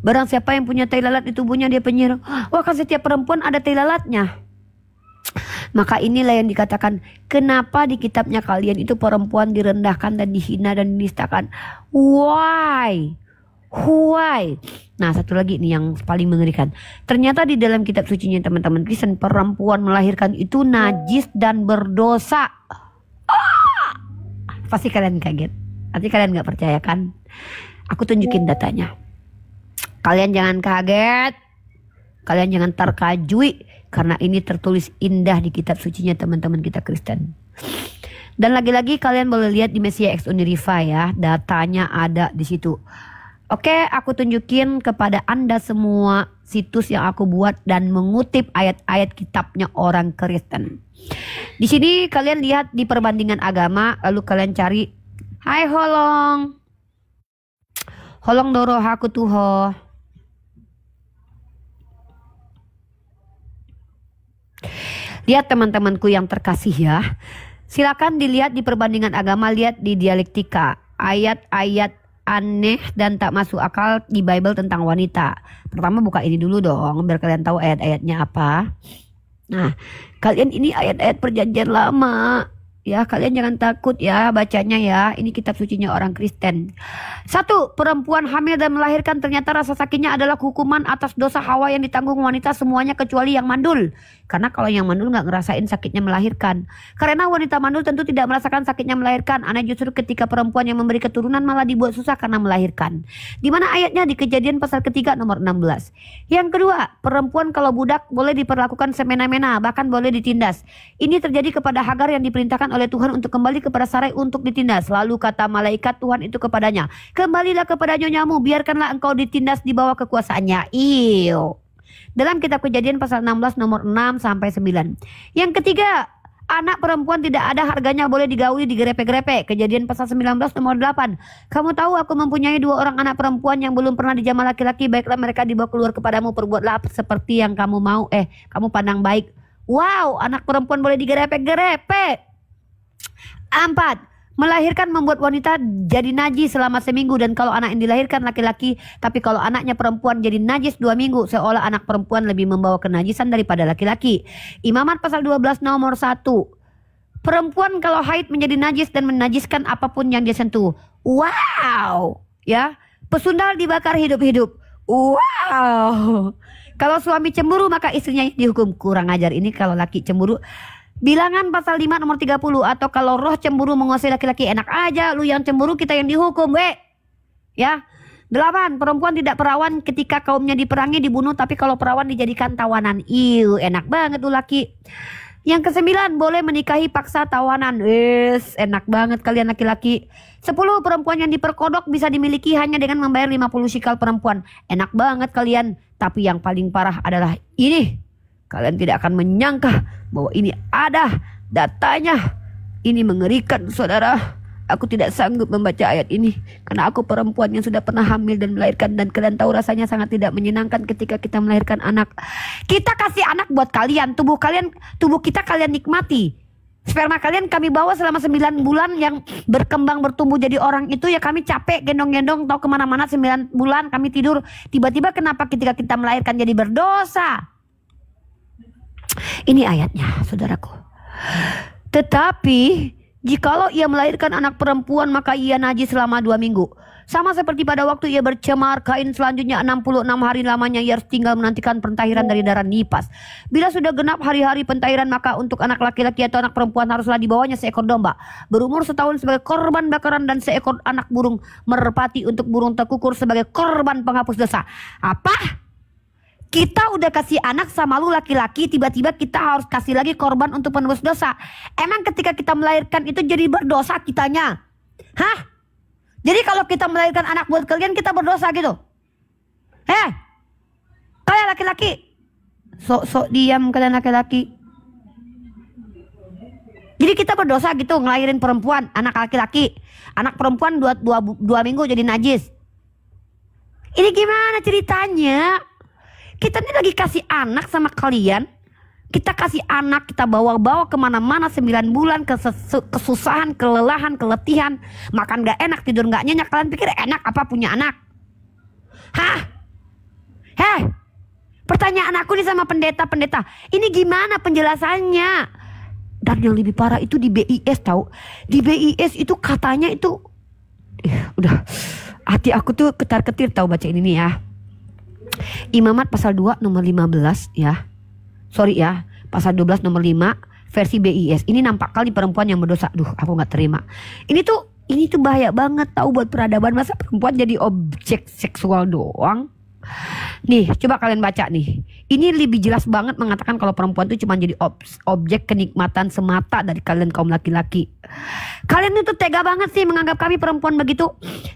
barang siapa yang punya tai lalat di tubuhnya, dia penyihir. Wah, kan setiap perempuan ada tai lalatnya. Maka inilah yang dikatakan, kenapa di kitabnya kalian itu perempuan direndahkan dan dihina dan dinistakan? Why? Nah, satu lagi nih yang paling mengerikan. Ternyata di dalam kitab sucinya teman-teman Kristen, perempuan melahirkan itu najis dan berdosa. Pasti kalian kaget. Nanti kalian gak percaya kan? Aku tunjukin datanya. Kalian jangan kaget. Kalian jangan terkajui. Karena ini tertulis indah di kitab sucinya teman-teman kita Kristen. Dan lagi-lagi kalian boleh lihat di Mesia Ex Uniriva ya. Datanya ada di situ. Oke, aku tunjukin kepada Anda semua situs yang aku buat dan mengutip ayat-ayat kitabnya orang Kristen. Di sini kalian lihat di perbandingan agama, lalu kalian cari, hai holong doro haku tuho. Lihat teman-temanku yang terkasih ya. Silakan dilihat di perbandingan agama, lihat di dialektika, ayat-ayat aneh dan tak masuk akal di Bible tentang wanita. Pertama buka ini dulu dong, biar kalian tahu ayat-ayatnya apa. Nah, kalian ini ayat-ayat perjanjian lama. Ya, kalian jangan takut ya bacanya ya. Ini kitab sucinya orang Kristen. 1. Perempuan hamil dan melahirkan ternyata rasa sakitnya adalah hukuman atas dosa Hawa yang ditanggung wanita semuanya kecuali yang mandul. Karena kalau yang mandul gak ngerasain sakitnya melahirkan. Karena wanita mandul tentu tidak merasakan sakitnya melahirkan. Aneh justru ketika perempuan yang memberi keturunan malah dibuat susah karena melahirkan. Di mana ayatnya? Di Kejadian pasal ketiga nomor 16. Yang kedua, perempuan kalau budak boleh diperlakukan semena-mena, bahkan boleh ditindas. Ini terjadi kepada Hagar yang diperintahkan oleh Tuhan untuk kembali kepada Sarai untuk ditindas. Lalu kata malaikat Tuhan itu kepadanya, kembalilah kepada nyonyamu, biarkanlah engkau ditindas di bawah kekuasaannya. Dalam kitab Kejadian pasal 16 nomor 6 sampai 9. Yang ketiga, anak perempuan tidak ada harganya, boleh digauli, digerepe-gerepe. Kejadian pasal 19 nomor 8. Kamu tahu aku mempunyai 2 orang anak perempuan yang belum pernah dijamah laki-laki, baiklah mereka dibawa keluar kepadamu, perbuatlah seperti yang kamu mau. Kamu pandang baik. Wow, anak perempuan boleh digerepe-gerepe. 4. Melahirkan membuat wanita jadi najis selama seminggu, dan kalau anak yang dilahirkan laki-laki, tapi kalau anaknya perempuan jadi najis 2 minggu, seolah anak perempuan lebih membawa kenajisan daripada laki-laki. Imamat pasal 12 nomor 1. Perempuan kalau haid menjadi najis dan menajiskan apapun yang dia sentuh. Wow, ya. Pesundal dibakar hidup-hidup. Wow. Kalau suami cemburu maka istrinya dihukum. Kurang ajar ini kalau laki cemburu. Bilangan pasal 5 nomor 30. Atau kalau roh cemburu menguasai laki-laki, enak aja lu yang cemburu, kita yang dihukum, ya. 8. Perempuan tidak perawan ketika kaumnya diperangi, dibunuh, tapi kalau perawan dijadikan tawanan. Enak banget tuh laki. Yang ke-9, boleh menikahi paksa tawanan. Enak banget kalian laki-laki. 10. Perempuan yang diperkodok bisa dimiliki hanya dengan membayar 50 shikal perempuan. Enak banget kalian. Tapi yang paling parah adalah ini. Kalian tidak akan menyangka bahwa ini ada datanya. Ini mengerikan, saudara. Aku tidak sanggup membaca ayat ini karena aku perempuan yang sudah pernah hamil dan melahirkan, dan kalian tahu rasanya sangat tidak menyenangkan ketika kita melahirkan anak. Kita kasih anak buat kalian, tubuh kita kalian nikmati. Sperma kalian kami bawa selama 9 bulan yang berkembang bertumbuh jadi orang itu, ya kami capek gendong-gendong tahu kemana-mana 9 bulan kami tidur. Tiba-tiba kenapa ketika kita melahirkan jadi berdosa? Ini ayatnya, saudaraku. Tetapi jikalau ia melahirkan anak perempuan maka ia najis selama 2 minggu. Sama seperti pada waktu ia bercemar kain, selanjutnya 66 hari lamanya ia harus tinggal menantikan pentahiran dari darah nifas. Bila sudah genap hari-hari pentahiran maka untuk anak laki-laki atau anak perempuan haruslah dibawanya seekor domba berumur setahun sebagai korban bakaran dan seekor anak burung merpati untuk burung terkukur sebagai korban penghapus dosa. Apa? Kita udah kasih anak sama lu laki-laki, tiba-tiba kita harus kasih lagi korban untuk penebus dosa. Emang ketika kita melahirkan itu jadi berdosa kitanya? Hah? Jadi kalau kita melahirkan anak buat kalian kita berdosa gitu? Kalian laki-laki, sok diam kalian laki-laki. Jadi kita berdosa gitu ngelahirin perempuan, anak laki-laki. Anak perempuan 2 minggu jadi najis. Ini gimana ceritanya? Kita ini lagi kasih anak sama kalian. Kita kasih anak, kita bawa-bawa kemana-mana 9 bulan, kesusahan, kelelahan, keletihan, makan gak enak, tidur gak nyenyak. Kalian pikir enak apa punya anak? Hah? Pertanyaan aku nih sama pendeta-pendeta, ini gimana penjelasannya? Dan yang lebih parah itu di BIS tahu. Di BIS itu katanya itu, udah hati aku tuh ketar-ketir tahu baca ini nih ya. Imamat pasal 2 nomor 15 ya. Sorry ya, pasal 12 nomor 5 versi BIS. Ini nampak kali perempuan yang berdosa. Duh, aku gak terima. Ini tuh bahaya banget tahu buat peradaban. Masa perempuan jadi objek seksual doang? Nih, coba kalian baca nih. Ini lebih jelas banget mengatakan kalau perempuan itu cuma jadi objek kenikmatan semata dari kalian kaum laki-laki. Kalian itu tega banget sih menganggap kami perempuan begitu.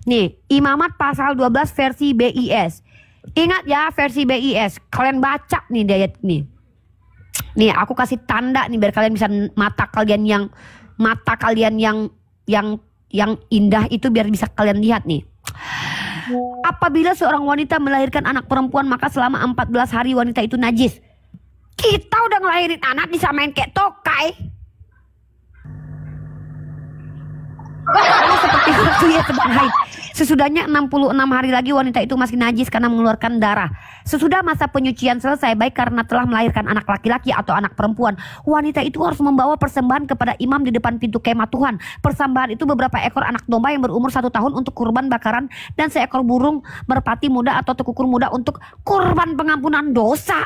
Nih, Imamat pasal 12 versi BIS. Ingat ya versi BIS. Kalian baca nih di ayat ini. Nih aku kasih tanda nih biar kalian bisa mata kalian yang indah itu biar bisa kalian lihat nih. Apabila seorang wanita melahirkan anak perempuan maka selama 14 hari wanita itu najis. Kita udah ngelahirin anak disamain kayak tokai. Seperti waktu ia sedang haid. Sesudahnya 66 hari lagi wanita itu masih najis karena mengeluarkan darah. Sesudah masa penyucian selesai, baik karena telah melahirkan anak laki-laki atau anak perempuan, wanita itu harus membawa persembahan kepada imam di depan pintu kemah Tuhan. Persembahan itu beberapa ekor anak domba yang berumur 1 tahun untuk kurban bakaran dan seekor burung merpati muda atau tekukur muda untuk kurban pengampunan dosa.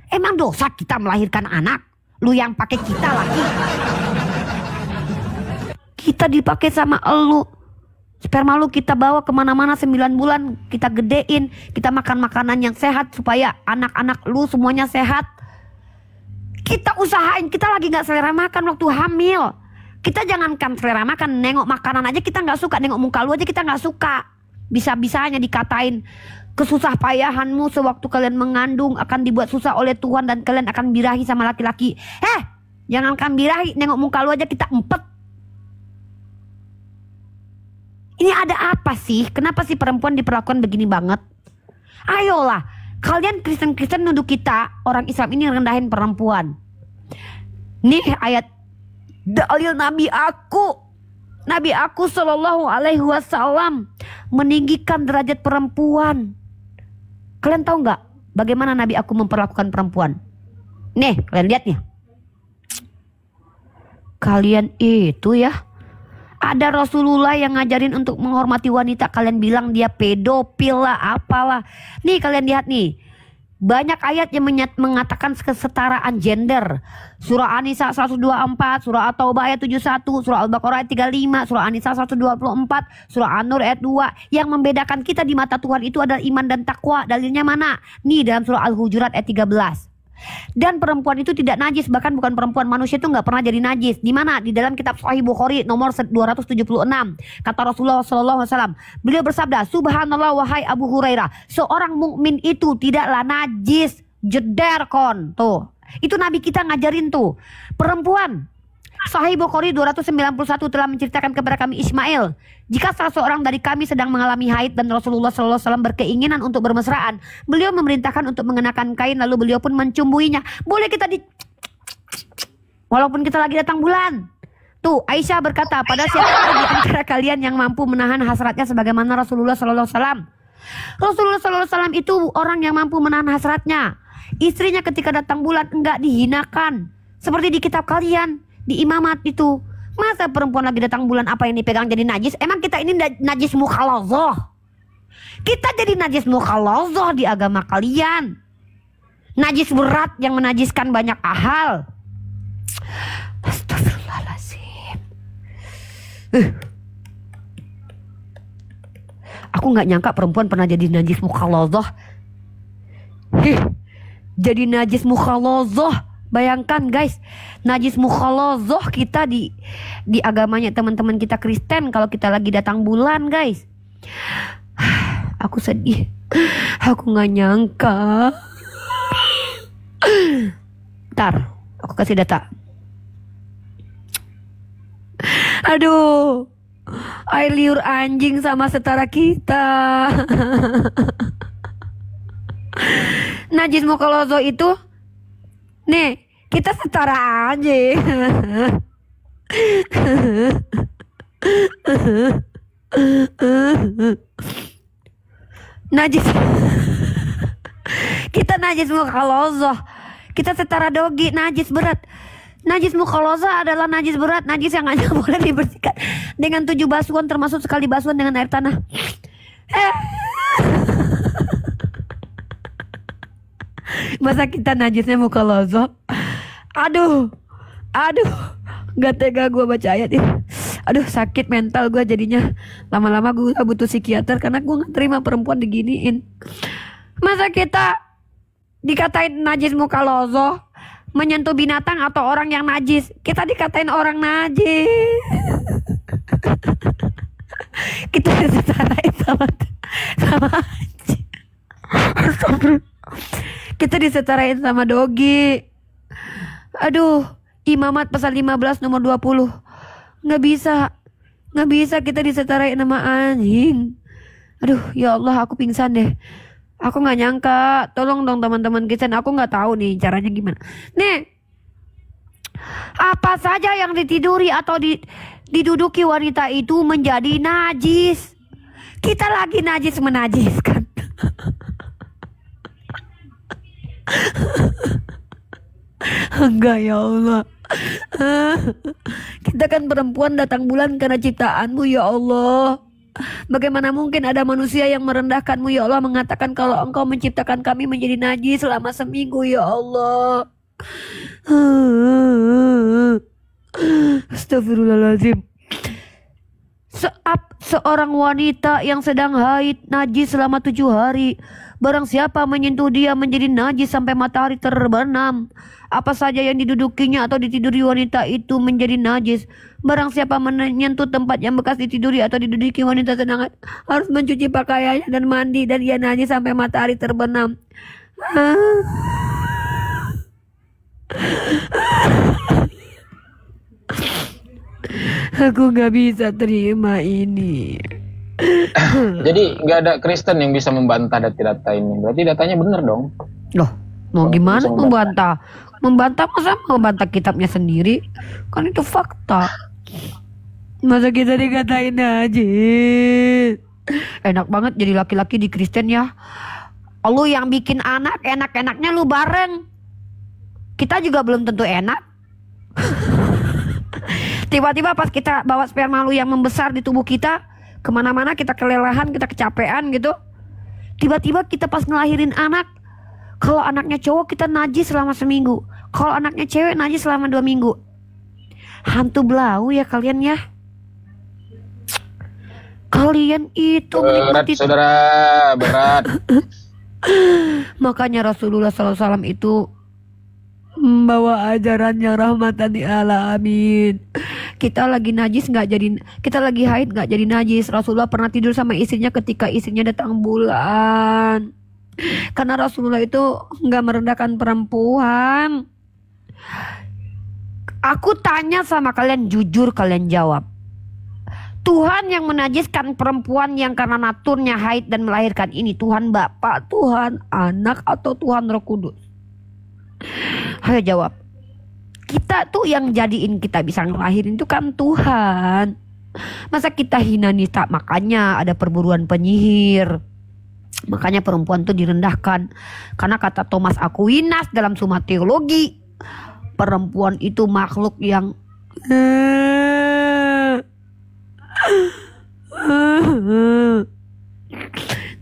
Emang dosa kita melahirkan anak? Lu yang pakai kita lagi. Kita dipakai sama elu. Sperma lu kita bawa kemana-mana 9 bulan. Kita gedein. Kita makan makanan yang sehat supaya anak-anak lu semuanya sehat. Kita usahain. Kita lagi gak selera makan waktu hamil. Kita jangankan selera makan. Nengok makanan aja kita gak suka. Nengok muka lu aja kita gak suka. Bisa-bisanya dikatain kesusah payahanmu sewaktu kalian mengandung akan dibuat susah oleh Tuhan dan kalian akan birahi sama laki-laki. Jangankan birahi. Nengok muka lu aja kita empet. Ini ada apa sih? Kenapa sih perempuan diperlakukan begini banget? Ayolah, kalian Kristen-Kristen nuduh kita orang Islam ini rendahin perempuan. Nih ayat dalil Nabi aku Shallallahu Alaihi Wasallam meninggikan derajat perempuan. Kalian tahu nggak bagaimana Nabi aku memperlakukan perempuan? Nih, kalian lihat nih. Kalian itu ya. Ada Rasulullah yang ngajarin untuk menghormati wanita. Kalian bilang dia pedofil lah, apalah. Nih kalian lihat nih. Banyak ayat yang mengatakan kesetaraan gender. Surah An-Nisa 124, Surah At-Taubah ayat 71, Surah Al-Baqarah ayat 35, Surah An-Nisa 124, Surah An-Nur ayat 2. Yang membedakan kita di mata Tuhan itu adalah iman dan takwa. Dalilnya mana? Nih dalam Surah Al-Hujurat ayat 13. Dan perempuan itu tidak najis, bahkan bukan perempuan, manusia itu nggak pernah jadi najis. Di mana? Di dalam kitab Sahih Bukhari nomor 276. Kata Rasulullah SAW, beliau bersabda, Subhanallah wahai Abu Hurairah, seorang mukmin itu tidaklah najis. Jeder kon. Tuh, itu Nabi kita ngajarin tuh. Perempuan. Sahih Bukhari 291 telah menceritakan kepada kami Ismail, jika salah seorang dari kami sedang mengalami haid dan Rasulullah SAW berkeinginan untuk bermesraan, beliau memerintahkan untuk mengenakan kain lalu beliau pun mencumbuinya. Boleh kita walaupun kita lagi datang bulan. Tuh Aisyah berkata, pada siapa di antara kalian yang mampu menahan hasratnya sebagaimana Rasulullah SAW. Rasulullah SAW itu orang yang mampu menahan hasratnya. Istrinya ketika datang bulan enggak dihinakan seperti di kitab kalian. di imamat itu. Masa perempuan lagi datang bulan apa yang dipegang jadi najis? Emang kita ini najis mukhalazah? Kita jadi najis mukhalazah di agama kalian. Najis berat yang menajiskan banyak hal. Astagfirullahaladzim. Aku nggak nyangka perempuan pernah jadi najis mukhalazah. Jadi najis mukhalazah. Bayangkan guys, najis mukhalazah kita di agamanya teman-teman kita Kristen kalau kita lagi datang bulan guys. Aku sedih. Aku nggak nyangka. Ntar, aku kasih data. Aduh, air liur anjing sama setara kita. Najis mukhalazah itu, nih kita setara aja. Najis. Kita najis mukhalazah. Kita setara dogi, najis berat. Najis mukhalazah adalah najis berat, najis yang hanya boleh dibersihkan dengan 7 basuhan termasuk sekali basuhan dengan air tanah. Masa kita najisnya mukhalazah? Aduh, gak tega gue baca ayat ini. Aduh, sakit mental gue jadinya. Lama-lama gue butuh psikiater karena gue gak terima perempuan diginiin. Masa kita dikatain najis mukhalazah, menyentuh binatang atau orang yang najis? Kita dikatain orang najis. Kita disetarain sama anjing. Kita disetarain sama dogi. Aduh, Imamat pasal 15 nomor 20. Nggak bisa kita disetarain sama anjing. Aduh, ya Allah, aku pingsan deh. Aku nggak nyangka. Tolong dong teman-teman Kristen, aku nggak tahu nih caranya gimana. Nih, apa saja yang ditiduri atau diduduki wanita itu menjadi najis. Kita lagi najis menajiskan. Enggak ya Allah. Kita kan perempuan datang bulan karena ciptaanmu ya Allah. Bagaimana mungkin ada manusia yang merendahkanmu ya Allah, mengatakan kalau engkau menciptakan kami menjadi najis selama seminggu ya Allah. Astagfirullahaladzim. Seorang wanita yang sedang haid najis selama 7 hari. Barang siapa menyentuh dia menjadi najis sampai matahari terbenam. Apa saja yang didudukinya atau ditiduri wanita itu menjadi najis. Barang siapa menyentuh tempat yang bekas ditiduri atau diduduki wanita sedang harus mencuci pakaiannya dan mandi, dan ia najis sampai matahari terbenam. Aku gak bisa terima ini. Jadi nggak ada Kristen yang bisa membantah data-data ini. Berarti datanya benar dong. Loh, mau gimana membantah? Membantah masa membantah kitabnya sendiri? Kan itu fakta. Masa kita dikatain najis? Enak banget jadi laki-laki di Kristen ya. Lu yang bikin anak, enak-enaknya lu bareng. Kita juga belum tentu enak. Tiba-tiba pas kita bawa sperma lu yang membesar di tubuh kita, kemana-mana kita kelelahan, kita kecapean gitu. Tiba-tiba kita pas ngelahirin anak, kalau anaknya cowok kita najis selama seminggu, kalau anaknya cewek najis selama 2 minggu. Hantu belau ya kalian ya. Kalian itu berat saudara, berat. Makanya Rasulullah SAW itu membawa ajaran yang rahmatan lil alamin. Kita lagi najis nggak jadi, kita lagi haid nggak jadi najis. Rasulullah pernah tidur sama istrinya ketika istrinya datang bulan. Karena Rasulullah itu nggak merendahkan perempuan. Aku tanya sama kalian, jujur kalian jawab. Tuhan yang menajiskan perempuan yang karena naturnya haid dan melahirkan ini, Tuhan Bapa, Tuhan Anak, atau Tuhan Roh Kudus? Ayo jawab. Kita tuh yang jadiin kita bisa ngelahirin itu kan Tuhan. Masa kita hina nista? Makanya ada perburuan penyihir. Makanya perempuan tuh direndahkan. Karena kata Thomas Aquinas dalam Summa Theologi, perempuan itu makhluk yang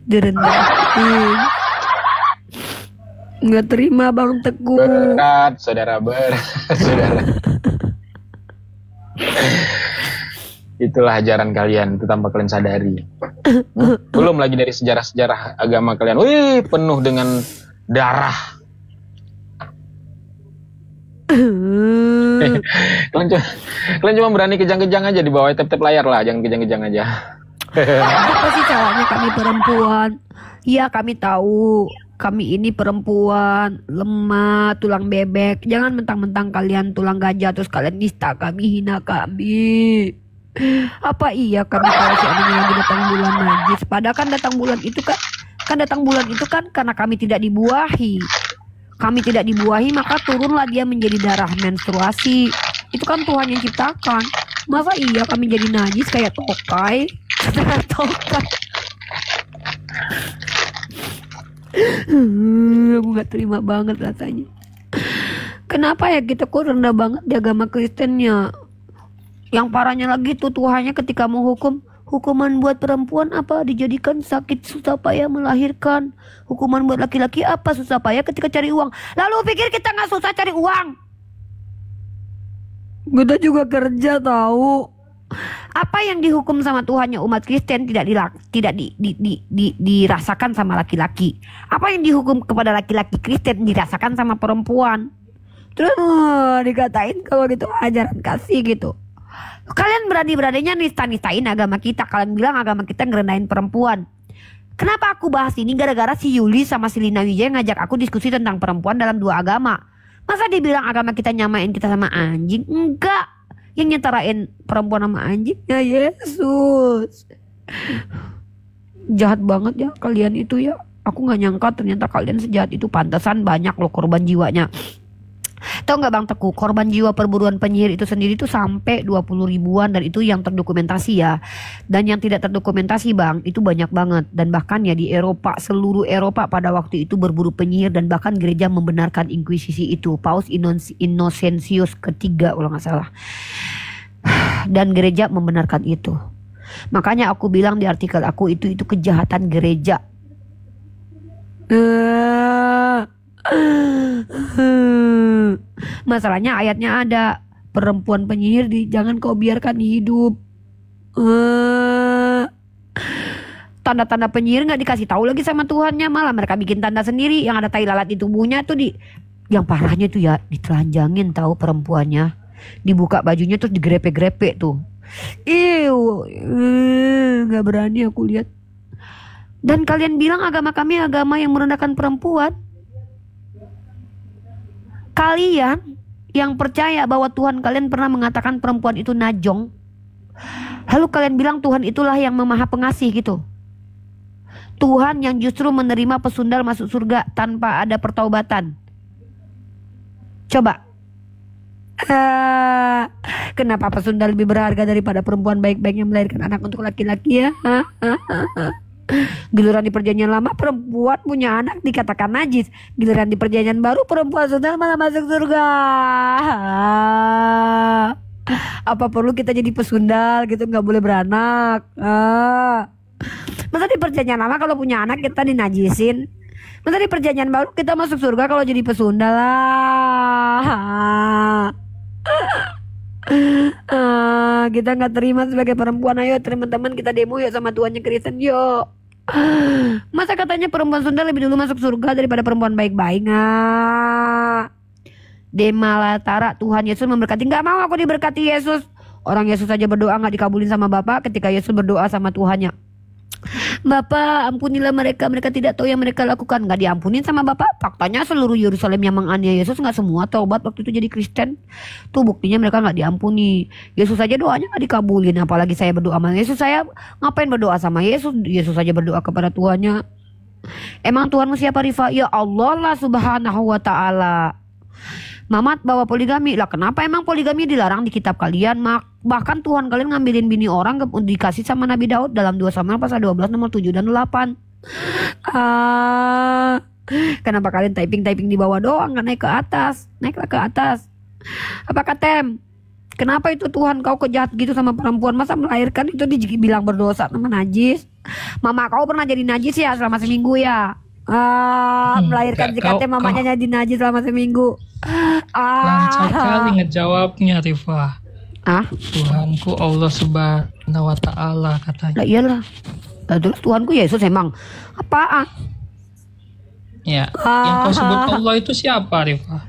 Direndahin. Nggak terima Bang Teguh. Berat, saudara saudara. Itulah ajaran kalian, itu tanpa kalian sadari. Belum lagi dari sejarah-sejarah agama kalian. Wih, penuh dengan darah. Kalian cuma berani kejang-kejang aja di bawah tap-tap layar lah, jangan kejang-kejang aja. Apa sih caranya kami perempuan? Iya kami tahu, kami ini perempuan, lemah, tulang bebek. Jangan mentang-mentang kalian tulang gajah terus kalian nista kami, hina kami. Apa iya kami tahu seandainya lagi datang bulan najis? Padahal kan datang bulan itu kan karena kami tidak dibuahi. Kami tidak dibuahi maka turunlah dia menjadi darah menstruasi. Itu kan Tuhan yang ciptakan. Masa iya kami jadi najis kayak tokai? Tokai. Aku gak terima banget rasanya. Kenapa ya kita kok rendah banget di agama Kristennya? Yang parahnya lagi tuh Tuhannya ketika menghukum, hukuman buat perempuan apa? Dijadikan sakit susah payah melahirkan. Hukuman buat laki-laki apa? Susah payah ketika cari uang. Lalu pikir kita gak susah cari uang? Kita juga kerja tahu. Apa yang dihukum sama Tuhannya umat Kristen tidak dirasakan sama laki-laki. Apa yang dihukum kepada laki-laki Kristen dirasakan sama perempuan. Terus dikatain kalau gitu ajaran kasih gitu. Kalian berani-beraninya nista-nistain agama kita. Kalian bilang agama kita ngerendahin perempuan. Kenapa aku bahas ini? Gara-gara si Yuli sama si Lina Wijaya ngajak aku diskusi tentang perempuan dalam dua agama. Masa dia bilang agama kita nyamain kita sama anjing? Enggak. Yang nyetarain perempuan sama anjing ya Yesus. Jahat banget ya kalian itu ya. Aku gak nyangka ternyata kalian sejahat itu. Pantesan banyak loh korban jiwanya. Tahu nggak Bang Teguh, korban jiwa perburuan penyihir itu sendiri tuh sampai 20 ribuan, dan itu yang terdokumentasi ya. Dan yang tidak terdokumentasi Bang, itu banyak banget. Dan bahkan ya di Eropa, seluruh Eropa pada waktu itu berburu penyihir, dan bahkan gereja membenarkan inkuisisi itu. Paus Innocentius ketiga kalau nggak salah. Dan gereja membenarkan itu. Makanya aku bilang di artikel aku itu kejahatan gereja. Masalahnya ayatnya ada, perempuan penyihir jangan kau biarkan hidup. Tanda-tanda penyihir nggak dikasih tahu lagi sama Tuhannya, malah mereka bikin tanda sendiri yang ada tai lalat di tubuhnya tuh yang parahnya tuh ya ditelanjangin tahu perempuannya, dibuka bajunya terus digrepe-grepe tuh. Nggak berani aku lihat. Dan kalian bilang agama kami agama yang merendahkan perempuan. Kalian yang percaya bahwa Tuhan kalian pernah mengatakan perempuan itu najong, lalu kalian bilang Tuhan itulah yang Maha Pengasih gitu. Tuhan yang justru menerima pesundal masuk surga tanpa ada pertaubatan. Coba, kenapa pesundal lebih berharga daripada perempuan baik-baik yang melahirkan anak untuk laki-laki ya? Giliran di perjanjian lama perempuan punya anak dikatakan najis. Giliran di perjanjian baru perempuan sundal malah masuk surga. Apa perlu kita jadi pesundal gitu, nggak boleh beranak? Masa di perjanjian lama kalau punya anak kita dinajisin? Masa di perjanjian baru kita masuk surga kalau jadi pesundal lah? Kita nggak terima sebagai perempuan. Ayo teman-teman kita demo yuk sama Tuhannya Kristen yuk. Masa katanya perempuan sundal lebih dulu masuk surga daripada perempuan baik-baik? Demalatara, Tuhan Yesus memberkati. Nggak mau aku diberkati Yesus. Orang Yesus saja berdoa nggak dikabulin sama Bapak ketika Yesus berdoa sama Tuhannya. Bapak ampunilah mereka, mereka tidak tahu yang mereka lakukan. Nggak diampunin sama Bapak. Faktanya seluruh Yerusalem yang menganiaya Yesus nggak semua taubat waktu itu jadi Kristen. Tuh buktinya mereka nggak diampuni. Yesus saja doanya nggak dikabulin, apalagi saya berdoa sama Yesus. Saya ngapain berdoa sama Yesus? Yesus saja berdoa kepada Tuhannya. Emang Tuhanmu siapa Rifa? Ya Allah lah subhanahu wa ta'ala. Mamat bawa poligami lah. Kenapa emang poligami dilarang di kitab kalian? Bahkan Tuhan kalian ngambilin bini orang dikasih sama Nabi Daud dalam 2 Samuel pasal 12 nomor 7 dan 8. Kenapa kalian typing di bawah doang, nggak naik ke atas? Naiklah ke atas. Apa Tem? Kenapa itu Tuhan kau kejahat gitu sama perempuan? Masa melahirkan itu dibilang berdosa sama najis? Mama kau pernah jadi najis ya selama seminggu ya? Melahirkan Enggak, jika mamanya jadi najis selama seminggu. Lancar kali ngejawabnya, Rifa. Tuhanku Allah Subhanahu wa Ta'ala katanya. Lah iyalah. Terus Tuhanku Yesus emang apaan? Ya, yang kau sebut Allah itu siapa, Rifa?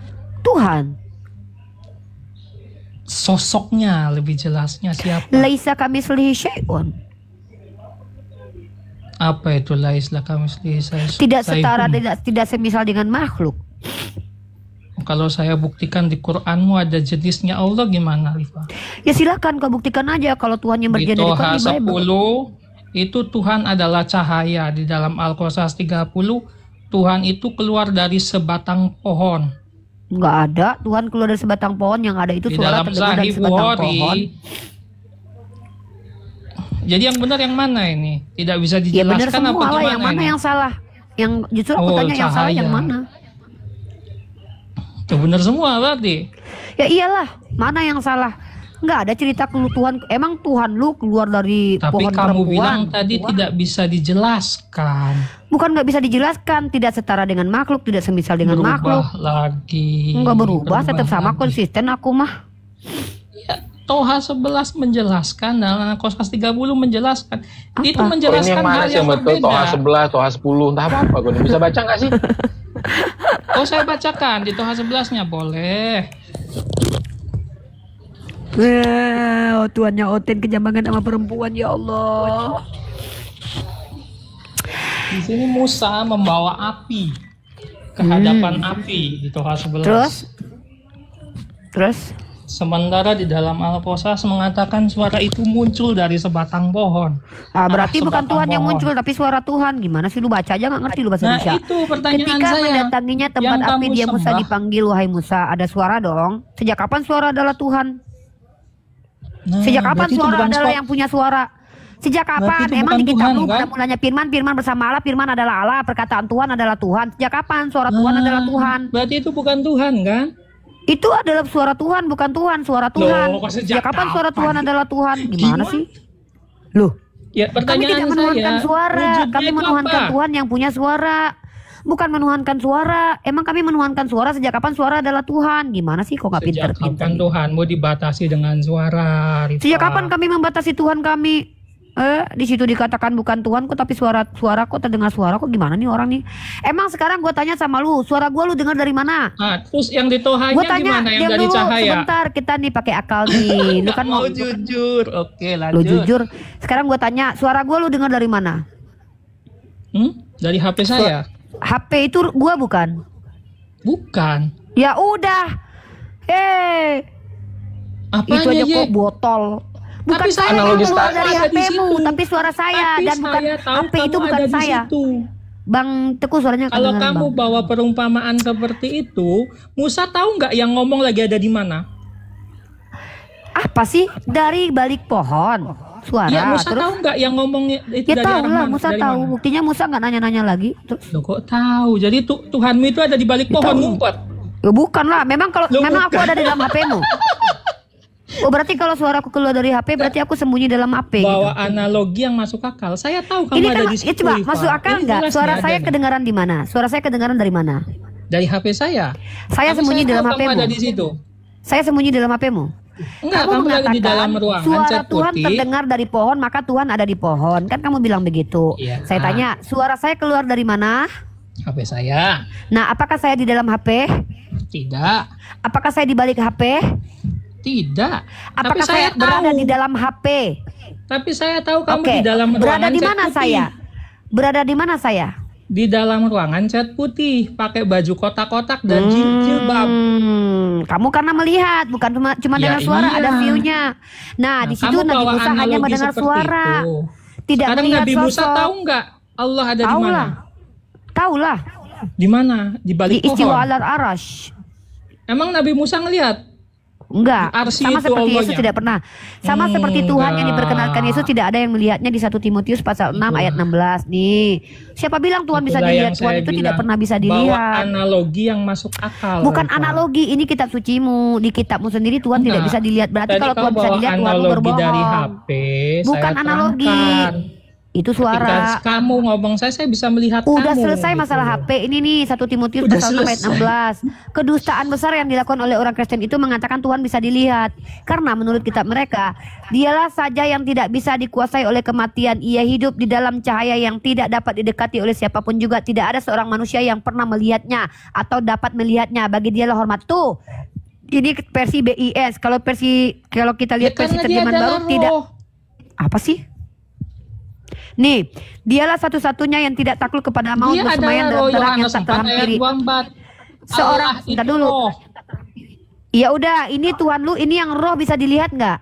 Tuhan. Sosoknya lebih jelasnya siapa? Laisa kamitslihi syai'un. Apa itu laisla kamitslihi syai'un? Tidak setara, tidak semisal dengan makhluk. Kalau saya buktikan di Qur'anmu ada jenisnya Allah gimana, Rifa? Ya silakan kau buktikan aja kalau Tuhan yang Di berjanji di Toha Bible. 10 itu Tuhan adalah cahaya. Di dalam Al-Qasas 30 Tuhan itu keluar dari sebatang pohon. Nggak ada Tuhan keluar dari sebatang pohon, yang ada itu Di suara dalam terdengar dari Sahih sebatang pohon. Bukhari. Jadi yang benar yang mana ini? Tidak bisa Ya benar dijelaskan apa semua lah, gimana yang mana ini? yang salah? Yang justru aku Oh, tanya yang salah yang cahaya. mana? Itu benar semua berarti. Ya iyalah, mana yang salah? Nggak ada cerita Tuhan. Emang Tuhan lu keluar dari Tapi pohon kamu perempuan? bilang tadi tidak bisa dijelaskan. Bukan nggak bisa dijelaskan, tidak setara dengan makhluk, tidak semisal dengan makhluk. Berubah lagi. Nggak berubah, tetap sama lagi. konsisten aku mah. Ya, Toha 11 menjelaskan, dalam Al-Qasas 30 menjelaskan. Apa? Itu Oh, ini menjelaskan yang mana hal sih yang yang betul? Toha berbeda. 11, Toha 10, entah apa-apa. Gue bisa baca nggak sih? Oh, saya bacakan di Toha 11-nya boleh. Wow, Tuhannya Oten kejambangan sama perempuan, ya Allah. Di sini Musa membawa api ke hadapan api di Toha 11. Terus? Sementara di dalam Al-Qasas mengatakan suara itu muncul dari sebatang pohon. Berarti bukan sebatang Tuhan yang pohon. muncul, tapi suara Tuhan. Gimana sih lu baca aja nggak ngerti lu bahasa Nah, Indonesia? itu pertanyaan Ketika saya. mendatanginya tempat Yang api, kamu dia Musa sembah. dipanggil, wahai Musa. Ada suara dong. Sejak kapan suara adalah Tuhan? Nah, Sejak kapan berarti itu suara bukan adalah yang punya suara? Sejak kapan? itu Emang bukan di kitab Tuhan, lu kan? pada mulanya Firman bersama Allah, Firman adalah Allah, perkataan Tuhan adalah Tuhan. Sejak kapan suara Tuhan adalah Tuhan? Berarti itu bukan Tuhan kan? Itu adalah suara Tuhan, bukan Tuhan, suara Tuhan. Loh, kok Sejak sejak kapan suara kapan? Tuhan adalah Tuhan? Gimana Gimana? sih? Loh, Ya kami pertanyaan tidak menuhankan saya. suara, wujudnya kami itu menuhankan apa? Tuhan yang punya suara. Bukan menuhankan suara. Emang kami menuhankan suara, sejak kapan suara adalah Tuhan? Gimana sih kok nggak Sejak pinter-pinter? kapan Tuhanmu dibatasi dengan suara, Rifa? Sejak kapan kami membatasi Tuhan kami? Di situ dikatakan bukan Tuhan kok, tapi suara kok terdengar suara kok, gimana nih orang nih? Emang sekarang gue tanya sama lu, suara gue lu dengar dari mana? Nah, terus yang di Tohanya Gue tanya, gimana yang diam dari dulu, cahaya? sebentar, kita nih pakai akal nih. Lu Nggak kan mau jujur. Oke, lanjut. lu jujur. Sekarang gue tanya, suara gue lu dengar dari mana? Dari HP saya? HP itu gue bukan? Bukan. Ya udah. Apanya, Itu aja Ye? kok botol. Bukan Tapi saya yang analogi keluar saya dari ada di HP-mu, situ. tapi suara saya. Tapi Dan bukan saya tahu HP itu kamu bukan ada di saya. situ. Bang Teguh suaranya Kalau kedengeran, kamu Bang. bawa perumpamaan seperti itu, Musa tahu nggak yang ngomong lagi ada di mana? Apa sih? Dari balik pohon. Suara. Ya, Musa Terus tahu nggak yang ngomong itu ya dari tahu arah lah, mana? Musa Dari tahu. mana? Buktinya Musa nggak nanya-nanya lagi. Terus Loh, kok tahu? Jadi Tuhanmu itu ada di balik pohon tahu. ngumpet. ya bukan lah. Memang kalau Loh, memang aku bukan. ada di dalam HP-mu. Oh berarti kalau suaraku keluar dari HP berarti aku sembunyi dalam HP gitu. Bawa analogi yang masuk akal. Saya tahu kamu Ini ada kan di situ. coba Rifa. masuk akal Ini nggak? jelas Suara nih saya ada nih. kedengaran di mana? Suara saya kedengaran dari mana? Dari HP saya. Saya Tapi sembunyi saya dalam tahu kamu HP-mu. ada di situ. Saya sembunyi dalam HP-mu. Enggak, kamu lagi di dalam ruangan suara cat Tuhan putih. terdengar dari pohon, maka Tuhan ada di pohon. Kan kamu bilang begitu. Iya. Saya tanya, suara saya keluar dari mana? HP saya. Nah, apakah saya di dalam HP? Tidak. Apakah saya di balik HP? Tidak. Apakah Tapi saya berada tahu. di dalam HP? Tapi saya tahu kamu Oke. di dalam ruangan Berada di cat mana putih. saya? Berada di mana saya? Di dalam ruangan cat putih, pakai baju kotak-kotak dan jilbab. Kamu karena melihat, bukan cuma Ya, dengar suara, iya. ada view-nya. Nah, di situ kamu Nabi bawa Musa hanya analogi mendengar seperti suara, itu. tidak Sekarang melihat Nabi Musa sosok. tahu nggak Allah ada di Tahu mana? lah. Tahu lah, Di mana? Di di balik istiwa pohon. alar arash. Emang Nabi Musa ngelihat? Enggak. Arsy Sama itu seperti Yesus Allahnya. tidak pernah. Sama seperti Tuhan yang diperkenalkan Yesus tidak ada yang melihatnya di 1 Timotius pasal 6 ayat 16 nih. Siapa bilang Tuhan bisa Itulah dilihat? yang Tuhan saya itu tidak bilang, pernah bisa bawa dilihat. analogi yang masuk akal. Bukan Rifan. analogi, ini kitab sucimu. Di kitabmu sendiri Tuhan tidak Enggak. bisa dilihat. Berarti Tadi kalau kau Tuhan bisa bawa dilihat, Tuhanmu analogi berbohong. dari HP, Bukan saya analogi. terangkan. Itu Ketika suara. kamu ngomong saya bisa melihat Udah kamu. selesai gitu. masalah HP ini nih 1 Timotius Udah pasal 6 ayat selesai. 16. Kedustaan besar yang dilakukan oleh orang Kristen itu mengatakan Tuhan bisa dilihat. Karena menurut kitab mereka, dialah saja yang tidak bisa dikuasai oleh kematian. Ia hidup di dalam cahaya yang tidak dapat didekati oleh siapapun juga. Tidak ada seorang manusia yang pernah melihatnya atau dapat melihatnya. Bagi dialah hormat. Tuh. Ini versi BIS. Kalau kita Ya, lihat versi karena dia terjemahan adalah baru tidak. roh. Apa sih? Nih, dialah satu-satunya yang tidak takluk kepada maut, Dia bersemayam adalah dalam roh, terang yang Yohanes tak 4 ayat terhampiri. 24. Seorang, Allah bentar itu dulu. roh. Ya udah, ini Tuhan lu, ini yang roh bisa dilihat nggak?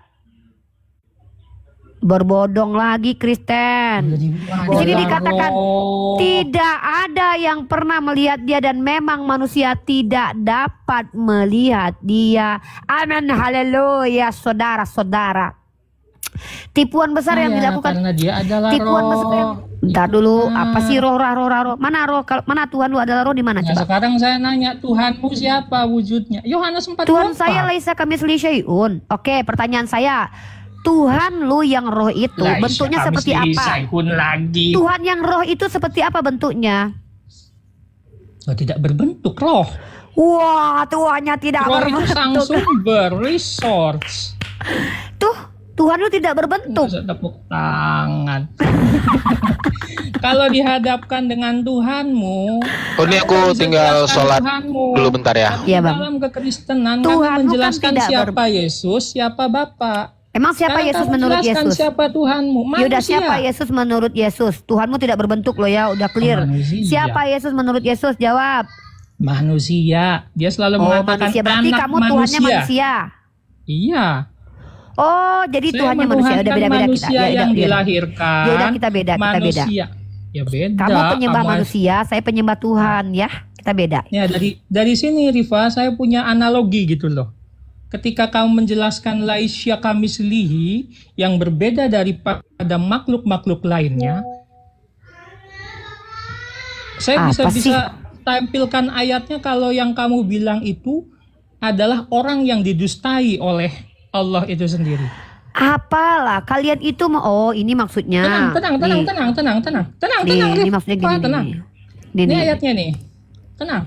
Berbodong lagi Kristen. Di sini Adalah dikatakan roh. tidak ada yang pernah melihat dia dan memang manusia tidak dapat melihat dia. Amin, haleluya, saudara-saudara. Tipuan besar yang Ya, dilakukan. karena dia adalah Tipuan besar. roh. Bentar dulu, apa sih roh? Mana roh? Mana Tuhan lu adalah roh di mana Nah, coba? sekarang saya nanya, Tuhanmu siapa wujudnya? Yohanes 4:24. Tuhan saya laisa kamisli syai'un. Oke, pertanyaan saya. Tuhan lu yang roh itu Laisa bentuknya kamisli seperti apa? syai'un lagi. Tuhan yang roh itu seperti apa bentuknya? Oh, tidak berbentuk roh. Wah, Tuhannya tidak Roh itu sang berbentuk. sumber, resource. Tuh, Tuhan lu tidak berbentuk. Masa tepuk tangan. Kalau dihadapkan dengan Tuhanmu, Oh, ini aku tinggal menjelaskan sholat Tuhanmu. dulu bentar ya. Tapi Iya, Bang. dalam kekristenan Tuhanmu kami kan menjelaskan tidak siapa Yesus, siapa Bapa. Emang siapa Sekarang Yesus kamu menurut jelaskan Yesus? siapa Tuhanmu? Yaudah, Manusia. siapa Yesus menurut Yesus? Tuhanmu tidak berbentuk loh ya, udah clear. Manusia. Siapa Yesus menurut Yesus? Jawab. Manusia. Dia selalu Oh, mengatakan manusia. Berarti anak kamu Tuhannya manusia. Iya. Oh, jadi Saya Tuhannya manusia. Udah menuhankan beda-beda kita. manusia yang dilahirkan. Ya udah, kita beda, kita beda. Manusia. Ya beda. Kamu penyembah Kamu- manusia, saya penyembah Tuhan ya. Kita beda. Ya dari sini Rifa, saya punya analogi gitu loh. Ketika kamu menjelaskan laisya kamislihi yang berbeda daripada makhluk-makhluk lainnya, saya Apa bisa tampilkan ayatnya kalau yang kamu bilang itu adalah orang yang didustai oleh Allah itu sendiri. Apalah kalian itu mau? Oh, ini maksudnya. Tenang, Nih, Rif. ini maksudnya gini. Tenang. Nih, Ini nih. ayatnya nih. Tenang.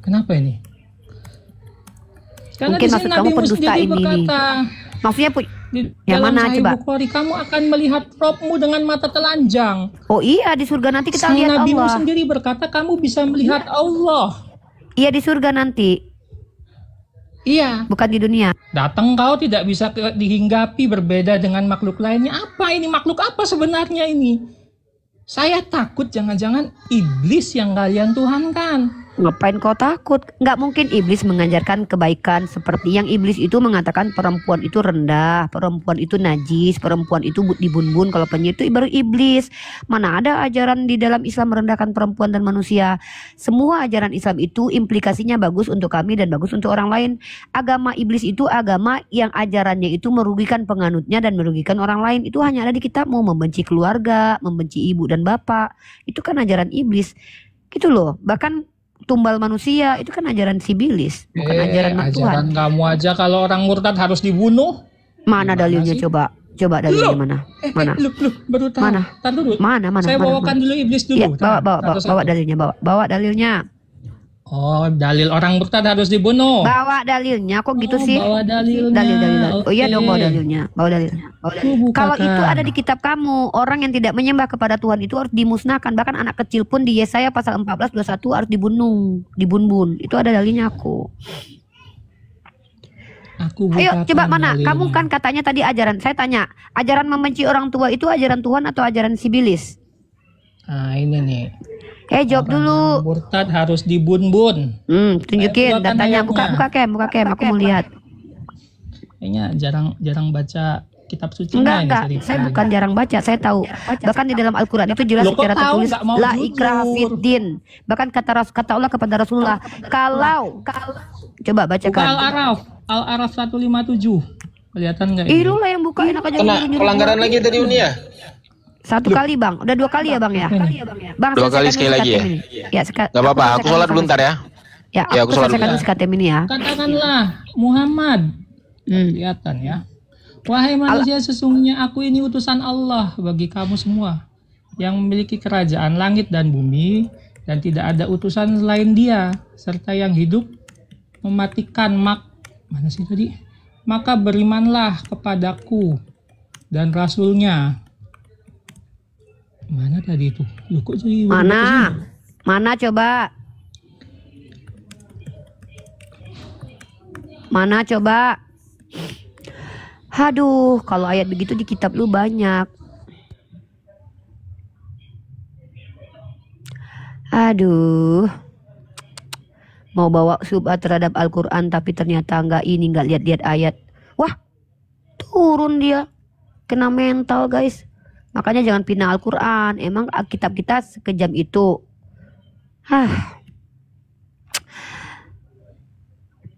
Kenapa ini? Karena Mungkin di maksud sini kamu Nabi Musa pendusta sendiri ini. berkata, Maksudnya di yang dalam mana, Sahih coba? Bukhari, kamu akan melihat Robmu dengan mata telanjang. oh iya di surga nanti kita Sang lihat Nabimu Allah. sendiri berkata, kamu bisa melihat Allah. Iya di surga nanti, Iya. bukan di dunia. Datang kau tidak bisa dihinggapi, berbeda dengan makhluk lainnya. Apa ini? Makhluk apa sebenarnya ini? Saya takut jangan-jangan iblis yang kalian tuhankan. Ngapain kau takut? Nggak mungkin iblis mengajarkan kebaikan seperti yang iblis itu mengatakan perempuan itu rendah, perempuan itu najis, perempuan itu dibun-bun. Kalau penyihir itu baru iblis. Mana ada ajaran di dalam Islam merendahkan perempuan dan manusia. Semua ajaran Islam itu implikasinya bagus untuk kami dan bagus untuk orang lain. Agama iblis itu agama yang ajarannya itu merugikan penganutnya dan merugikan orang lain. Itu hanya ada di kitabmu, membenci keluarga, membenci ibu dan bapak. Itu kan ajaran iblis. Gitu loh. Bahkan tumbal manusia itu kan ajaran sibilis, bukan ajaran Tuhan. Ajaran kamu aja kalau orang murtad harus dibunuh. Mana dalilnya sih? coba? Coba dalilnya mana? Mana? Lu baru tahu. Mana? Tar dulu. Mana? Saya Mana? bawakan dulu iblis dulu. Iya, Tenang, bawa satu-satu. dalilnya, bawa dalilnya. Oh, dalil orang murtad harus dibunuh. Bawa dalilnya, kok gitu Oh, sih? bawa dalilnya. Dalil. Oh iya Oke. dong, bawa dalilnya. Bukakan. Kalau itu ada di kitab kamu, orang yang tidak menyembah kepada Tuhan itu harus dimusnahkan. Bahkan anak kecil pun di Yesaya pasal 14:21 harus dibunuh, dibun-bun. Itu ada dalilnya aku. Ayo bukakan coba mana? dalilnya. Kamu kan katanya tadi ajaran. Saya tanya, ajaran membenci orang tua itu ajaran Tuhan atau ajaran sibilis? Nah, ini nih. Jawab Orang dulu. murtad harus dibun-bun. Tunjukin Bukakan datanya. ayatnya. Buka cam, aku mau lihat. Kayaknya jarang baca kitab sucinya Enggak. ini Saya ceritanya. bukan jarang baca, saya tahu. Bahkan di dalam Al-Quran itu jelas Loh, kok secara tahu tertulis nggak mau la jujur? ikraha fiddin. Bahkan kata Allah kepada Rasulullah, kalau coba Buka bacakan. Al-Araf 157. Kelihatan nggak ini? Lu lah yang buka, enak aja Kena nyuruh-nyuruh pelanggaran gua. lagi tadi Uni ya? Satu kali Bang, udah 2 kali ya Bang ya. Bang, Dua kali selesaikan sekali dulu lagi ya? skatem ini. Ya, Gak apa-apa, aku sholat dulu ntar ya. Ya, Ya, aku aku sholat selesaikan dulu. dulu skatem ini ya. Katakanlah Muhammad. Kelihatan ya. Wahai manusia, sesungguhnya aku ini utusan Allah bagi kamu semua yang memiliki kerajaan langit dan bumi, dan tidak ada utusan selain Dia, serta yang hidup mematikan mana sih tadi? Maka berimanlah kepadaku dan Rasulnya. Mana tadi itu? Loh, kok jadi Mana coba? Mana coba? Aduh, kalau ayat begitu di kitab lu banyak. Aduh. Mau bawa subhat terhadap Al-Quran tapi ternyata nggak lihat-lihat ayat. Wah, turun dia. Kena mental guys. Makanya jangan pindah Al-Quran. Emang kitab kita sekejam itu.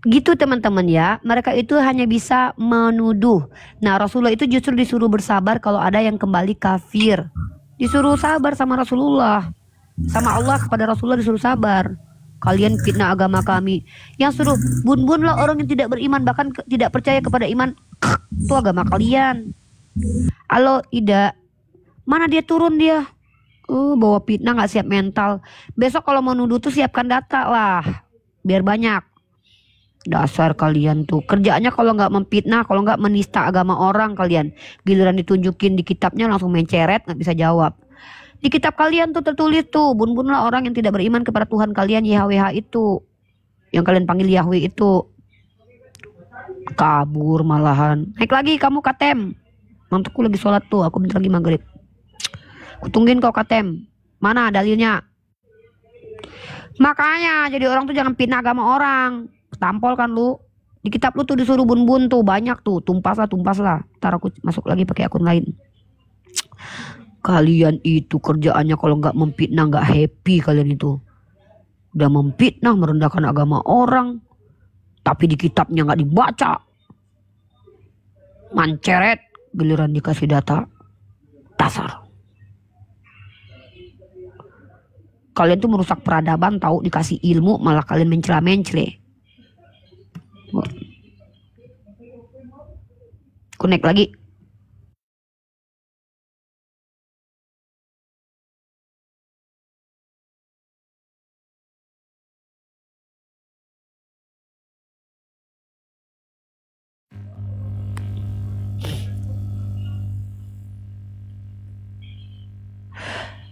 Gitu teman-teman ya. Mereka itu hanya bisa menuduh. Nah, Rasulullah itu justru disuruh bersabar kalau ada yang kembali kafir. Disuruh sabar sama Rasulullah. Sama Allah kepada Rasulullah disuruh sabar. Kalian fitnah agama kami. Yang suruh bun-bun lah orang yang tidak beriman, bahkan tidak percaya kepada iman. Itu agama kalian. Halo, Ida. Mana dia turun dia? Bawa fitnah gak siap mental. Besok kalau mau nuduh tuh siapkan data lah. Biar banyak. Dasar kalian tuh. Kerjaannya kalau gak memfitnah, kalau gak menista agama orang kalian. Giliran ditunjukin di kitabnya langsung menceret, gak bisa jawab. Di kitab kalian tuh tertulis tuh, bun-bunlah orang yang tidak beriman kepada Tuhan kalian, YHWH itu. Yang kalian panggil Yahweh itu. Kabur malahan. Naik lagi kamu Katem. Mantuku lagi sholat tuh, aku bentar lagi maghrib. Kutungguin kau Katem. Mana dalilnya? Makanya jadi orang tuh jangan fitnah agama orang. Tampol kan lu. Di kitab lu tuh disuruh bun-bun tuh, banyak tuh. Tumpas lah. Ntar aku masuk lagi pakai akun lain. Kalian itu kerjaannya kalau nggak memfitnah nggak happy kalian itu. Udah memfitnah merendahkan agama orang, tapi di kitabnya nggak dibaca. Manceret, giliran dikasih data. Dasar. Kalian tuh merusak peradaban, tahu dikasih ilmu malah kalian mencela-mencela. Connect lagi.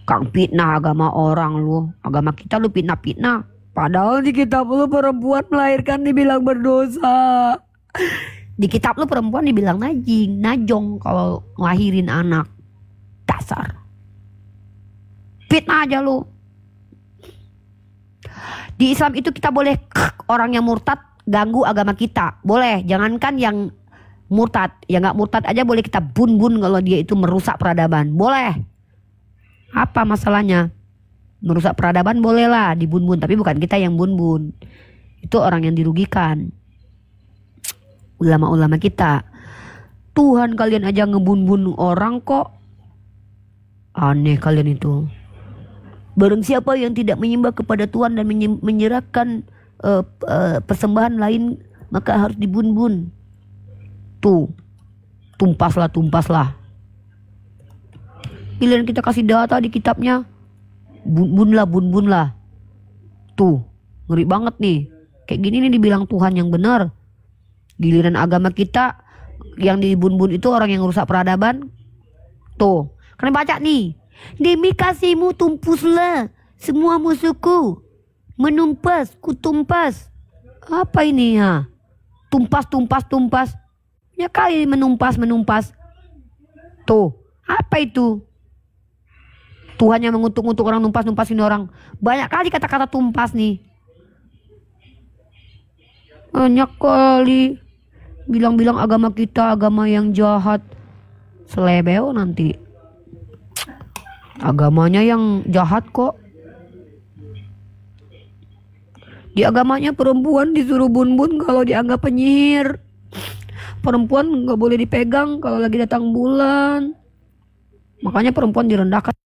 Kang fitnah agama orang lu. Agama kita lu fitnah-fitnah. Padahal di kitab lu perempuan melahirkan dibilang berdosa. Di kitab lu perempuan dibilang najong kalau ngelahirin anak. Dasar. Fitnah aja lu. Di Islam itu kita boleh orang yang murtad ganggu agama kita. Boleh, jangankan yang murtad. Yang gak murtad aja boleh kita bun-bun kalau dia itu merusak peradaban. Boleh. Apa masalahnya? Merusak peradaban bolehlah dibun-bun, tapi bukan kita yang bun-bun. Itu orang yang dirugikan. Ulama-ulama kita. Tuhan kalian aja ngebun-bun orang kok. Aneh kalian itu. Barang siapa yang tidak menyembah kepada Tuhan dan menyerahkan persembahan lain, maka harus dibun-bun. Tuh. Tumpaslah. Pilihan kita kasih data di kitabnya, bun-bun lah. Tuh, ngeri banget nih. Kayak gini nih dibilang Tuhan yang benar. Giliran agama kita yang dibun-bun itu orang yang rusak peradaban. Tuh, kalian baca nih. Demi kasihmu tumpuslah semua musuhku. Menumpas, kutumpas. Apa ini ya? Tumpas. Ya kali menumpas. Tuh, apa itu? Tuhan yang mengutuk-ngutuk orang, numpasin orang. Banyak kali kata-kata tumpas nih. Banyak kali. Bilang-bilang agama kita agama yang jahat. Selebeo nanti. Agamanya yang jahat kok. Di agamanya perempuan disuruh bun-bun kalau dianggap penyihir. Perempuan nggak boleh dipegang kalau lagi datang bulan. Makanya perempuan direndahkan.